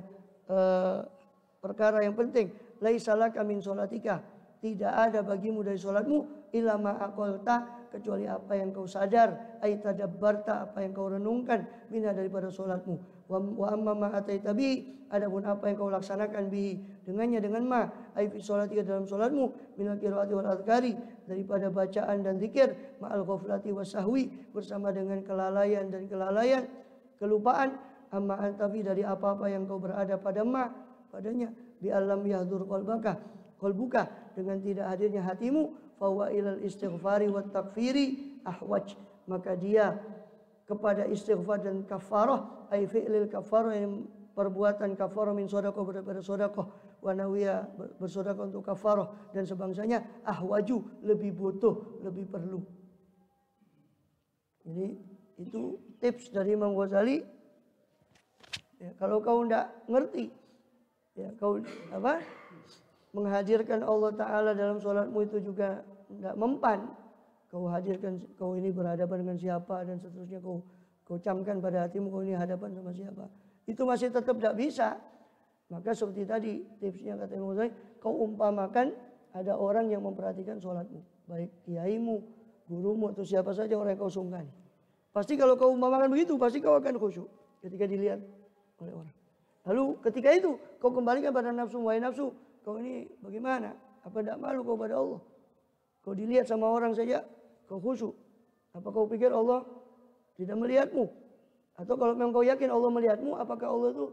perkara yang penting, laisa laka min sholatika, tidak ada bagimu dari sholatmu, illa ma aqalta, kecuali apa yang kau sadar, ay tadabbarta, apa yang kau renungkan, mina daripada sholatmu. Wa amma ma ataita bi, adapun apa yang kau laksanakan bi, dengannya, dengan ma, ay fi sholatika, dalam sholatmu, minal qiraati wal adhkari, daripada bacaan dan zikir, ma'al ghaflati wasahwi, bersama dengan kelalaian dan kelupaan, amma antafi, dari apa-apa yang kau berada pada ma, padanya, bi alam yahdur qalbuka, dengan tidak hadirnya hatimu, fawa ilal istighfari wat takfiri ahwaj, maka dia kepada istighfar dan kafarah, ay fi'lil kafarah, yang perbuatan kafarah min sedekah, daripada sedekah, wa nawiya, bersedekah untuk kafarah dan sebangsanya, ahwaju, lebih butuh, lebih perlu. Jadi itu tips dari Imam Ghazali. Ya, kalau kau tidak ngerti, ya kau menghadirkan Allah Ta'ala dalam sholatmu itu juga tidak mempan. Kau hadirkan, kau ini berhadapan dengan siapa, dan seterusnya kau camkan pada hatimu, kau ini hadapan sama siapa. Itu masih tetap tidak bisa. Maka seperti tadi tipsnya kata Imam Ghazali, kau umpamakan ada orang yang memperhatikan sholatmu, baik kiaimu, gurumu, atau siapa saja orang yang kau sungkani. Pasti kalau kau umpamakan begitu, pasti kau akan khusyuk ketika dilihat oleh orang. Lalu ketika itu kau kembalikan pada nafsu, wahai nafsu, kau ini bagaimana? Apa tidak malu kau pada Allah? Kau dilihat sama orang saja, kau khusyuk. Apa kau pikir Allah tidak melihatmu? Atau kalau memang kau yakin Allah melihatmu, apakah Allah itu,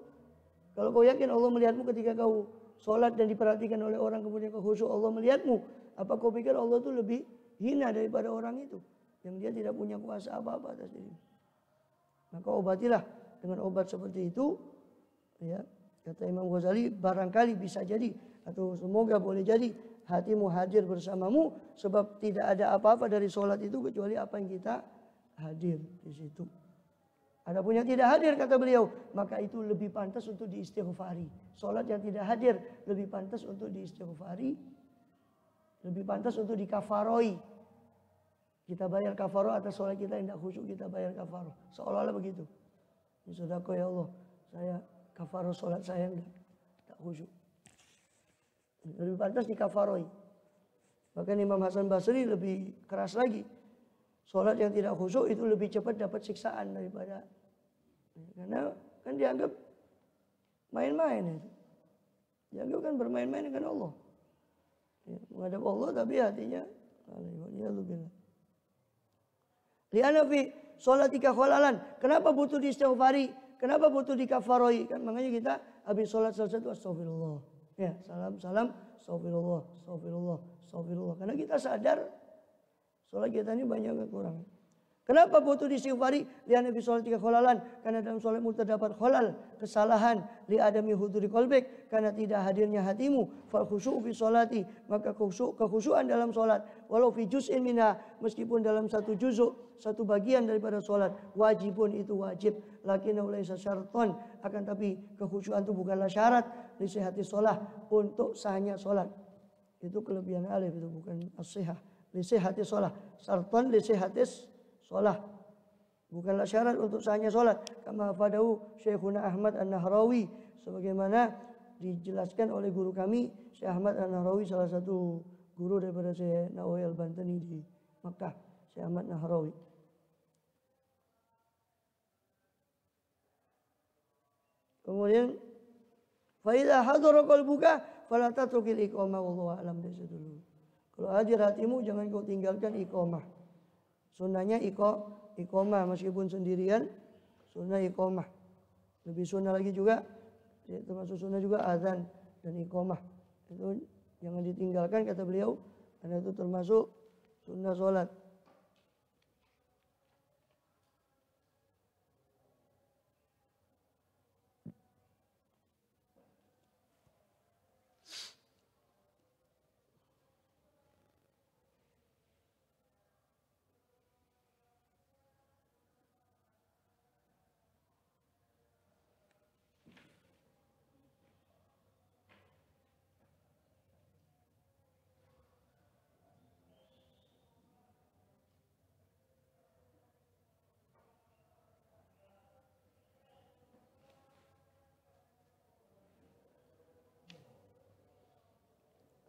kalau kau yakin Allah melihatmu ketika kau sholat dan diperhatikan oleh orang, kemudian kau khusyuk, Allah melihatmu, apa kau pikir Allah itu lebih hina daripada orang itu, yang dia tidak punya kuasa apa-apa atas dirimu? Maka obatilah dengan obat seperti itu, ya, kata Imam Ghazali, barangkali bisa jadi, atau semoga boleh jadi, hatimu hadir bersamamu, sebab tidak ada apa-apa dari sholat itu kecuali apa yang kita hadir di situ. Adapun yang tidak hadir, kata beliau, maka itu lebih pantas untuk diistighfari. Sholat yang tidak hadir lebih pantas untuk diistighfari, lebih pantas untuk dikafaroi. Kita bayar kafaroh atas sholat kita yang tidak khusyuk, kita bayar kafaroh. Seolah-olah begitu. Ya sodako ya Allah, saya kafaroh sholat saya yang tidak khusyuk. Lebih pantas dikafaroi. Bahkan Imam Hasan Basri lebih keras lagi. Sholat yang tidak khusyuk itu lebih cepat dapat siksaan daripada, karena kan dianggap main-main itu. Dianggap kan bermain-main dengan Allah. Ya, menghadap Allah tapi hatinya li'anna fi sholatika kholalan. Kenapa butuh diistighfari? Kenapa butuh dikafaroi? Kan makanya kita habis sholat selesai itu astagfirullah. Ya, salam, astagfirullah. Karena kita sadar sholat kita ini banyak kekurangan. Kenapa butuh diistighfari? Lian fi sholatika kholalan, karena dalam sholatmu terdapat kholal, kesalahan. Li adami huduri qalbik, karena tidak hadirnya hatimu. Fal khusyu'u fi sholati, maka kekhusyuan dalam sholat. Walau fi juz'in minha, meskipun dalam satu juzuk, satu bagian daripada sholat. Wajibun itu wajib. Lakinnahu laisa syarton, akan tapi kekhusyuan itu bukanlah syarat. Li sihhati sholat, untuk sahnya sholat. Itu kelebihan alif, itu bukan as-sihah. Li sihhati sholat. Syarton li sihhatis sholat, bukanlah syarat untuk sahnya sholat. Kama fadahu Syekhuna Ahmad An-Nahrawi, sebagaimana dijelaskan oleh guru kami Syekh Ahmad An-Nahrawi, salah satu guru daripada Syekh Nawawi Al-Bantani di Makkah, Syekh Ahmad Nahrawi. Kemudian fa idza hadara qalbuka fala tatrukil iqamah, wallahu a'lam bishawab. Kalau hadir hatimu, jangan kau tinggalkan iqamah. Sunnahnya iqamah meskipun sendirian, sunnah iqamah. Lebih sunnah lagi juga, termasuk sunnah juga azan dan iqamah. Itu jangan ditinggalkan kata beliau, karena itu termasuk sunnah sholat.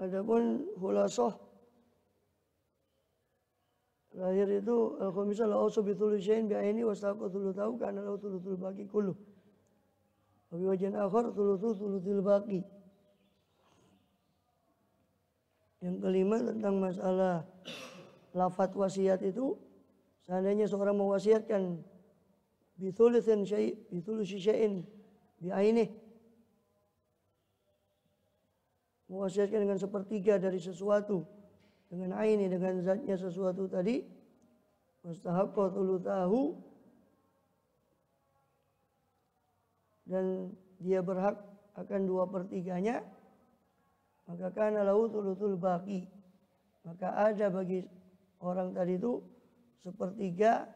Adapun khulasah lahir itu al-khamisah la ausu bi thuluthi syai'in bi aini wastaqu thuluthahu kana lahu thuluthul baqi kullu. Wa bi wajhin akhar thuluthul baqi. Yang kelima tentang masalah lafaz wasiat itu, seandainya seorang mewasiatkan bi thuluthi syai'in bi aini, mewasiatkan dengan sepertiga dari sesuatu, dengan aini, dengan zatnya sesuatu tadi, mustahaqqa thuluthahu, dan dia berhak akan 2/3-nya, maka kana lahu thuluthul baqi, maka ada bagi orang tadi itu 1/3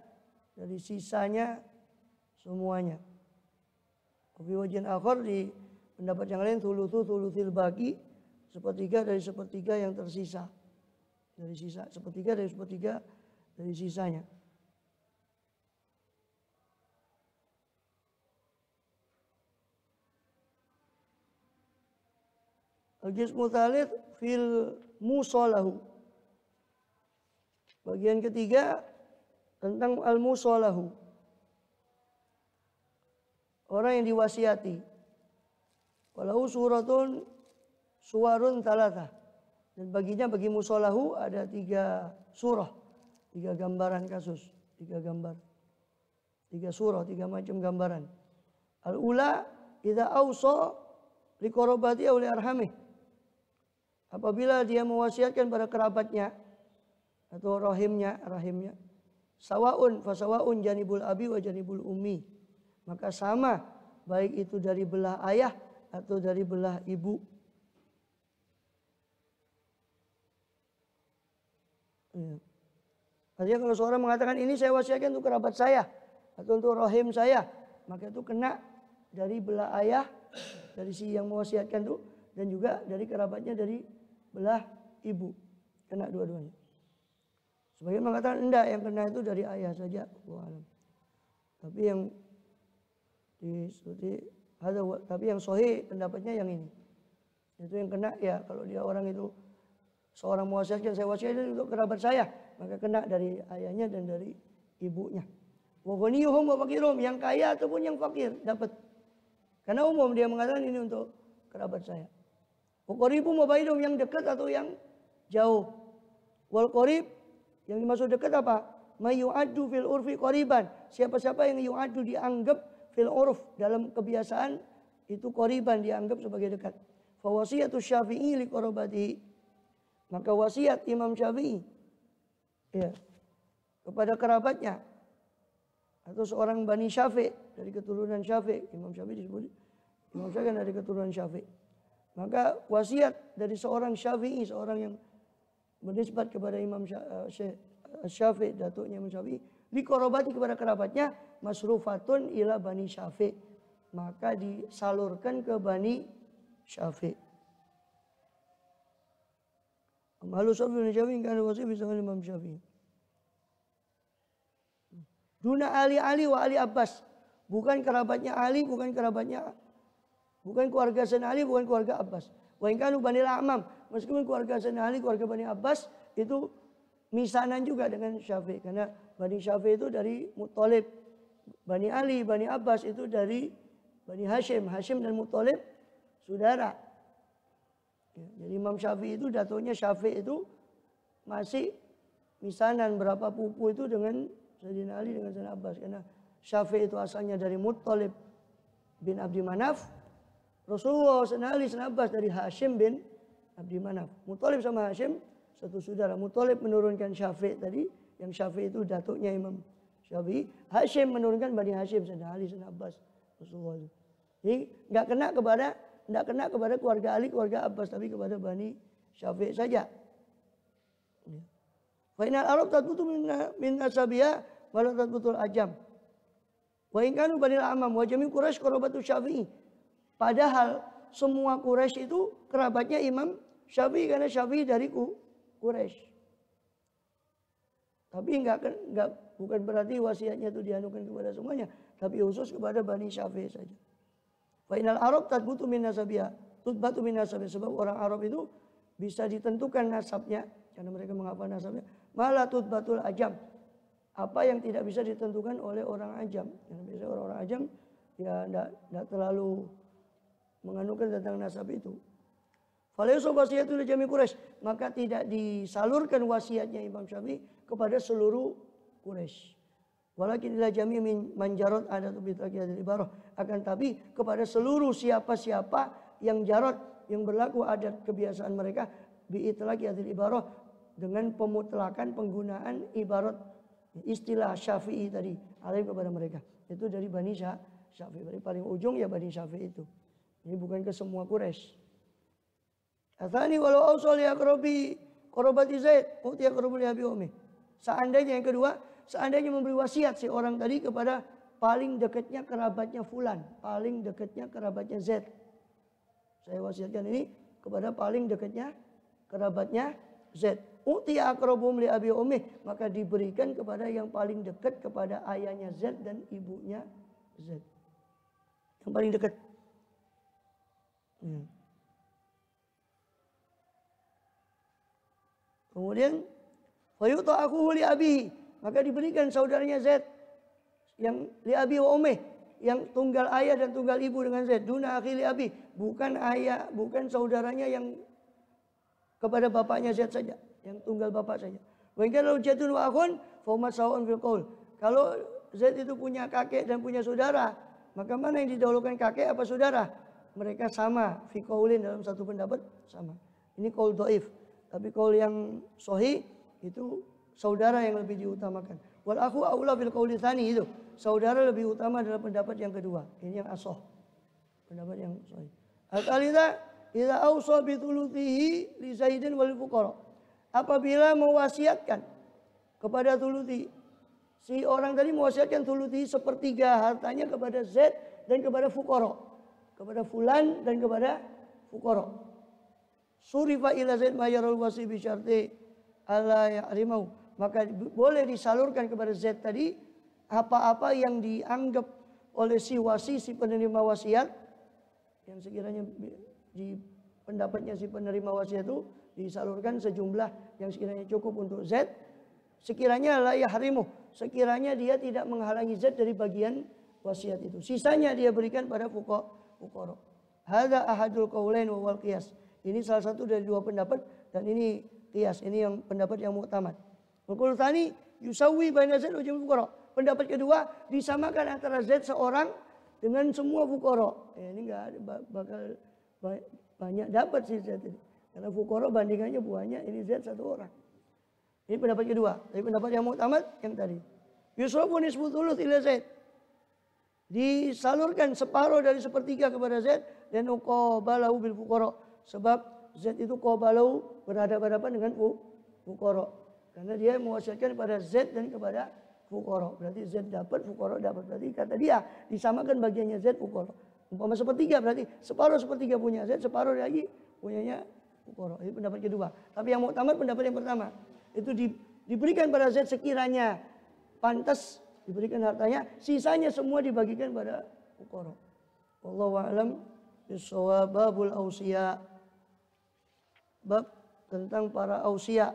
dari sisanya semuanya. Fi wajhin akhar, di pendapat yang lain, thuluthil baqi, 1/3 dari 1/3 yang tersisa, dari sisa 1/3 dari 1/3 dari sisanya. Al-qismu tsalits fil musalahu. Bagian ketiga tentang al-musalahu, orang yang diwasiati. Walau suwarun talatah, dan baginya, bagi musalahu ada 3 surah, 3 gambaran kasus, 3 gambar, 3 surah, 3 macam gambaran. Al-ula idza awsa li qarabati aw li arhamih, apabila dia mewasiatkan pada kerabatnya atau rahimnya, sawaun fasawaun janibul abi wa janibul ummi, maka sama baik itu dari belah ayah atau dari belah ibu. Artinya kalau seorang mengatakan ini saya wasiatkan untuk kerabat saya atau untuk rahim saya, maka itu kena dari belah ayah, dari si yang mewasiatkan itu, dan juga dari kerabatnya dari belah ibu, kena dua-duanya. Sebagian mengatakan enggak, yang kena itu dari ayah saja. Tapi yang sahih pendapatnya yang ini. Itu yang kena ya kalau dia orang itu seorang mewasiatkan, saya wasiatkan untuk kerabat saya, maka kena dari ayahnya dan dari ibunya. Wa ghaniyuhum wa faqiruhum, yang kaya ataupun yang fakir dapat. Karena umum dia mengatakan ini untuk kerabat saya. Wa qaribum wa baidum, yang dekat atau yang jauh. Wal qarib, yang dimaksud dekat apa? May yu'addu fil urfi qariban, siapa-siapa yang yu'addu dianggap fil urf, dalam kebiasaan itu qariban, dianggap sebagai dekat. Fa wasiyatu Syafi'i li qarabatihi, maka wasiat Imam Syafi'i, ya, kepada kerabatnya. Atau seorang Bani Syafi' dari keturunan Syafi'. Imam Syafi'i disebut Imam Syafi'i dari keturunan Syafi'. Maka wasiat dari seorang Syafi'i, seorang yang bernisbat kepada Imam Syafi'i, datuknya Imam Syafi'i, dikorobati kepada kerabatnya, masrufatun ila Bani Syafi'. Maka disalurkan ke Bani Syafi'. Malu Syafi'i Syafi'i kan wasiat bisa Imam Syafi'i. Duna Ali wa Ali Abbas. Bukan kerabatnya Ali, bukan keluarga Sayyidina Ali, bukan keluarga Abbas. Wa in kanu Bani Amam, meskipun keluarga Sayyidina Ali, keluarga Bani Abbas itu misanan juga dengan Syafi'i, karena Bani Syafi'i itu dari Muttalib. Bani Ali, Bani Abbas itu dari Bani Hashim. Hashim dan Muttalib saudara. Ya, jadi Imam Syafi'i itu datuknya Syafi'i itu masih misanan berapa pupu itu dengan Sayyidina Ali dengan Sayyidina Abbas, karena Syafi'i itu asalnya dari Muttalib bin Abdi Manaf. Rasulullah Sayyidina Ali Sayyidina Abbas dari Hashim bin Abdi Manaf. Muttalib sama Hashim satu saudara. Muttalib menurunkan Syafi'i tadi, yang Syafi'i itu datuknya Imam Syafi'i. Hashim menurunkan Bani Hashim, Sayyidina Ali Sayyidina Abbas, Rasulullah itu. Jadi enggak kena kepada keluarga Ali, keluarga Abbas, tapi kepada Bani Syafi'i saja. Wa innal Arab tatbutu min nasabiha wa la tatbutul ajam. Wa in kanu Bani Amam wa jami' Quraisy qarabatu Syafi'i. Padahal semua Quraisy itu kerabatnya Imam Syafi'i, karena Syafi'i dari Quraisy. Tapi bukan berarti wasiatnya itu dianukan kepada semuanya, tapi khusus kepada Bani Syafi'i saja. Wa innal Arab tatbutu min nasabiha, tutbatu min nasabiha, sebab orang Arab itu bisa ditentukan nasabnya karena mereka menghafal nasabnya. Malah tutbatul ajam, apa yang tidak bisa ditentukan oleh orang ajam. Karena biasanya orang-orang ajam ya tidak terlalu menganukan tentang nasab itu. Falaysa wasiyatul jami' Quraisy, maka tidak disalurkan wasiatnya Imam Syafi'i kepada seluruh Quraisy. Walakin ila jami' man jarad adatu bi taqiyatil ibarah, akan tapi kepada seluruh siapa-siapa yang jarad, yang berlaku adat kebiasaan mereka bi itlaqiyatil ibarah, dengan pemutlakan penggunaan ibarat istilah Syafi'i tadi alaih kepada mereka. Itu dari Bani Syafi'i. Dari paling ujung ya Bani Syafi'i itu. Ini bukan ke semua Quraisy. Atsani walau awsal ya qarabati Zaid, utiya qarabul Abi Umi. Seandainya yang kedua, seandainya memberi wasiat si orang tadi kepada paling dekatnya kerabatnya fulan, paling dekatnya kerabatnya Z. Saya wasiatkan ini kepada paling dekatnya kerabatnya Z. Utiya aqrabum li Abi Umi, maka diberikan kepada yang paling dekat kepada ayahnya Z dan ibunya Z. Yang paling dekat. Kemudian fayuta akuhu li Abi, maka diberikan saudaranya Z yang li Abi wa Umi, yang tunggal ayah dan tunggal ibu dengan Z. Duna akhi li Abi, bukan ayah, bukan saudaranya yang kepada bapaknya Z saja, yang tunggal bapak saja. Wa in kana jadun wa akhun fa huma sawa'un fil qaul. Kalau Z itu punya kakek dan punya saudara, maka mana yang didahulukan, kakek apa saudara? Mereka sama fi qaulin, dalam satu pendapat sama. Ini qaul dhaif. Tapi qaul yang sahih itu saudara yang lebih diutamakan. Wal akhu aula fil qauli tsani, itu saudara lebih utama dalam pendapat yang kedua. Ini yang ashah, pendapat yang sahih. Al-qalida idza awsa bi thuluthihi li Zaidin wal fuqara. Apabila mewasiatkan kepada thuluthi, si orang tadi mewasiatkan thuluthi sepertiga hartanya kepada Z dan kepada fuqara, kepada fulan dan kepada fuqara. Surifa ila Zaid ma yarul wasi bi syarti alla ya'rimu, maka boleh disalurkan kepada Z tadi apa-apa yang dianggap oleh si wasi, si penerima wasiat, yang sekiranya di pendapatnya si penerima wasiat itu disalurkan sejumlah yang sekiranya cukup untuk Z, sekiranya la yahrimu, sekiranya dia tidak menghalangi Z dari bagian wasiat itu, sisanya dia berikan pada fuqara. Hadza ahadul qaulain wa wal qiyas. Ini salah satu dari dua pendapat dan ini qiyas, ini yang pendapat yang mu'tamad. Qaul tsani yusawwi baina Z wa jami'il fuqara. Pendapat kedua disamakan antara Z seorang dengan semua fuqara. Ini enggak bakal banyak dapat sih Z ini. Karena fuqara bandingannya banyak, ini Z satu orang. Ini pendapat kedua. Tapi pendapat yang mu'tamad yang tadi. Yusrafu nisfu thuluth ila Zaid. Disalurkan separuh dari sepertiga kepada Zaid dan uqabalahu bil fuqara. Sebab Zaid itu qabalahu berhadapan-hadapan dengan fuqara. Karena dia mewasiatkan kepada Zaid dan kepada fuqara. Berarti Zaid dapat, fuqara dapat. Berarti kata dia disamakan bagiannya Zaid fuqara. Umpama sepertiga berarti separuh sepertiga punya Zaid, separuh lagi punyanya fuqara. Itu pendapat kedua. Tapi yang mu'tamad pendapat yang pertama. Itu diberikan pada Zaid sekiranya pantas diberikan hartanya, sisanya semua dibagikan pada fuqara. Wallahu a'lam bissawab. Babul ausiya. Bab tentang para ausiya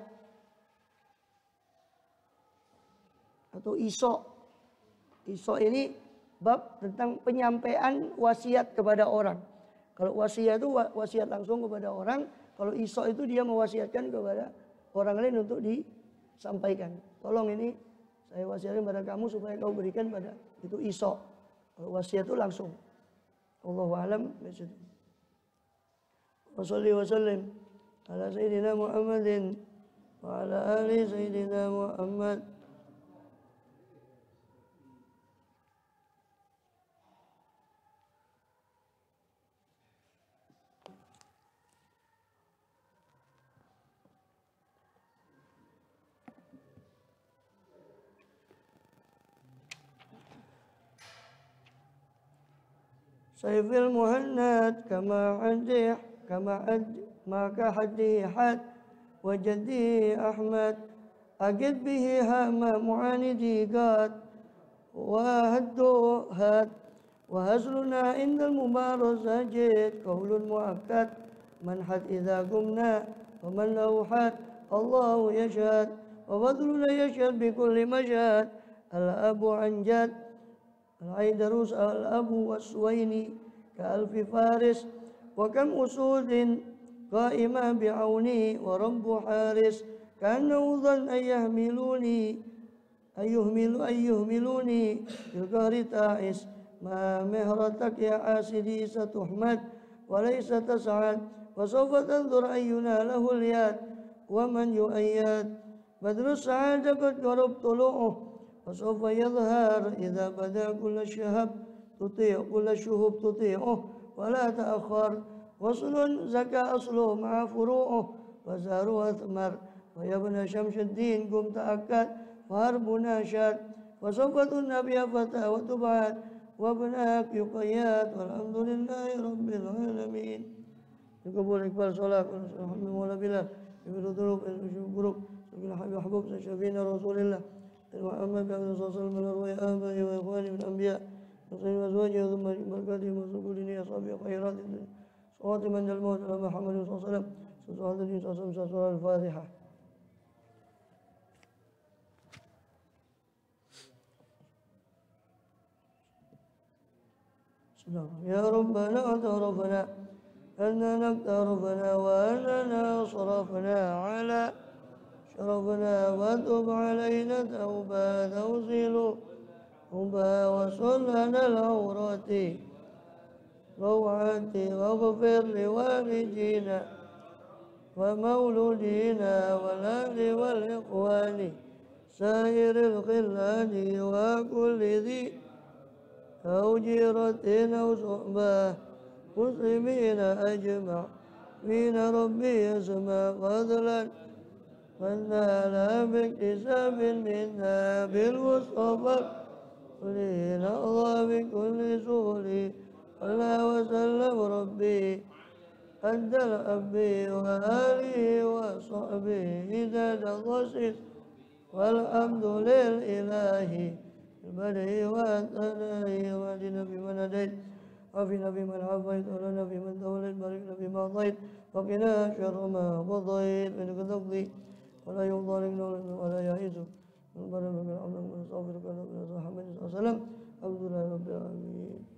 atau iso. Iso ini bab tentang penyampaian wasiat kepada orang. Kalau wasiat itu wasiat langsung kepada orang, kalau iso itu dia mewasiatkan kepada orang lain untuk disampaikan. Tolong ini saya wasiatkan pada kamu supaya kau berikan pada itu iso. Kalau wasiat itu langsung. Allahu a'lam bishawab. Wassalli wa sallim ala sayyidina Muhammadin wa ala ali sayyidina Muhammad. Saifil muhannad kama haddi had wa jaddi Ahmad agid bihi hama mu'anidi qad wa haddu had wa hazluna indal mubaraz sajid qaulun mu'akkad man had idha gumna wa man lahu had Allahu yashhad wa badruna yashhad bi kulli mashhad al-abu anjad al-aidarus al-abu was-suwaini ka-alfi faris wa kam usudin qa'imah bi'auni wa rabbu haris ka'annahu dhan ayyuhmiluni bil qahri ta'is ma mihratak ya asidi satuhmad wa laysa tas'ad wa sawfa tanzur ayyuna lahul yad wa man yu'ayyad badrus sa'ada qad qarab tulu'uh وسوف يظهر إذا بدا كل الشهب تطيع كل الشهب تطيعه ولا تأخر وصل زكى أصله مع فروعه وزاره أثمر ويا ابن شمس الدين قم تأكد وهربنا شاد وسوف تنبي فتى وتبعد وابنك يقيد والحمد لله رب العالمين. يقبل إقبال صلاة ونسأل مولا بلال يبدو ذنوب الجروب سبحان حبيب حبوب سيشفينا رسول الله محمد بن صلى الله عليه وسلم ويا آبائي وإخواني من الأنبياء وصلي وأزواجه ثم بركاتهم وسبلني أصحابي خيرات صلاة من الموت على محمد صلى الله عليه وسلم صلاة النبي صلى الله عليه وسلم سورة الفاتحة. يا ربنا اعترفنا أننا اقترفنا وأننا صرفنا على شرفنا وتب علينا توبة توصل توبة وصلنا العورات روعات واغفر لوالدينا ومولودينا والأهل والإخوان سائر الخلان وكل ذي أو جيرة أو صحبة مسلمين أجمع من ربي يسمع فضلا فنال باكتساب منا بالمصطفى ولينا الله بكل سهل صلى وسلم ربي أدى الأبي وآله وصحبه إذا الغسل والحمد لله البدء والثناء واهدنا بمن هديت وعافنا بمن عافيت ولنا بمن توليت بارك بما أعطيت وقنا شر ما قضيت إنك تقضي ولا يقضى علينا ولا يعز من بر من عبد من صابر كان من محمد صلى الله عليه وسلم الحمد لله رب العالمين.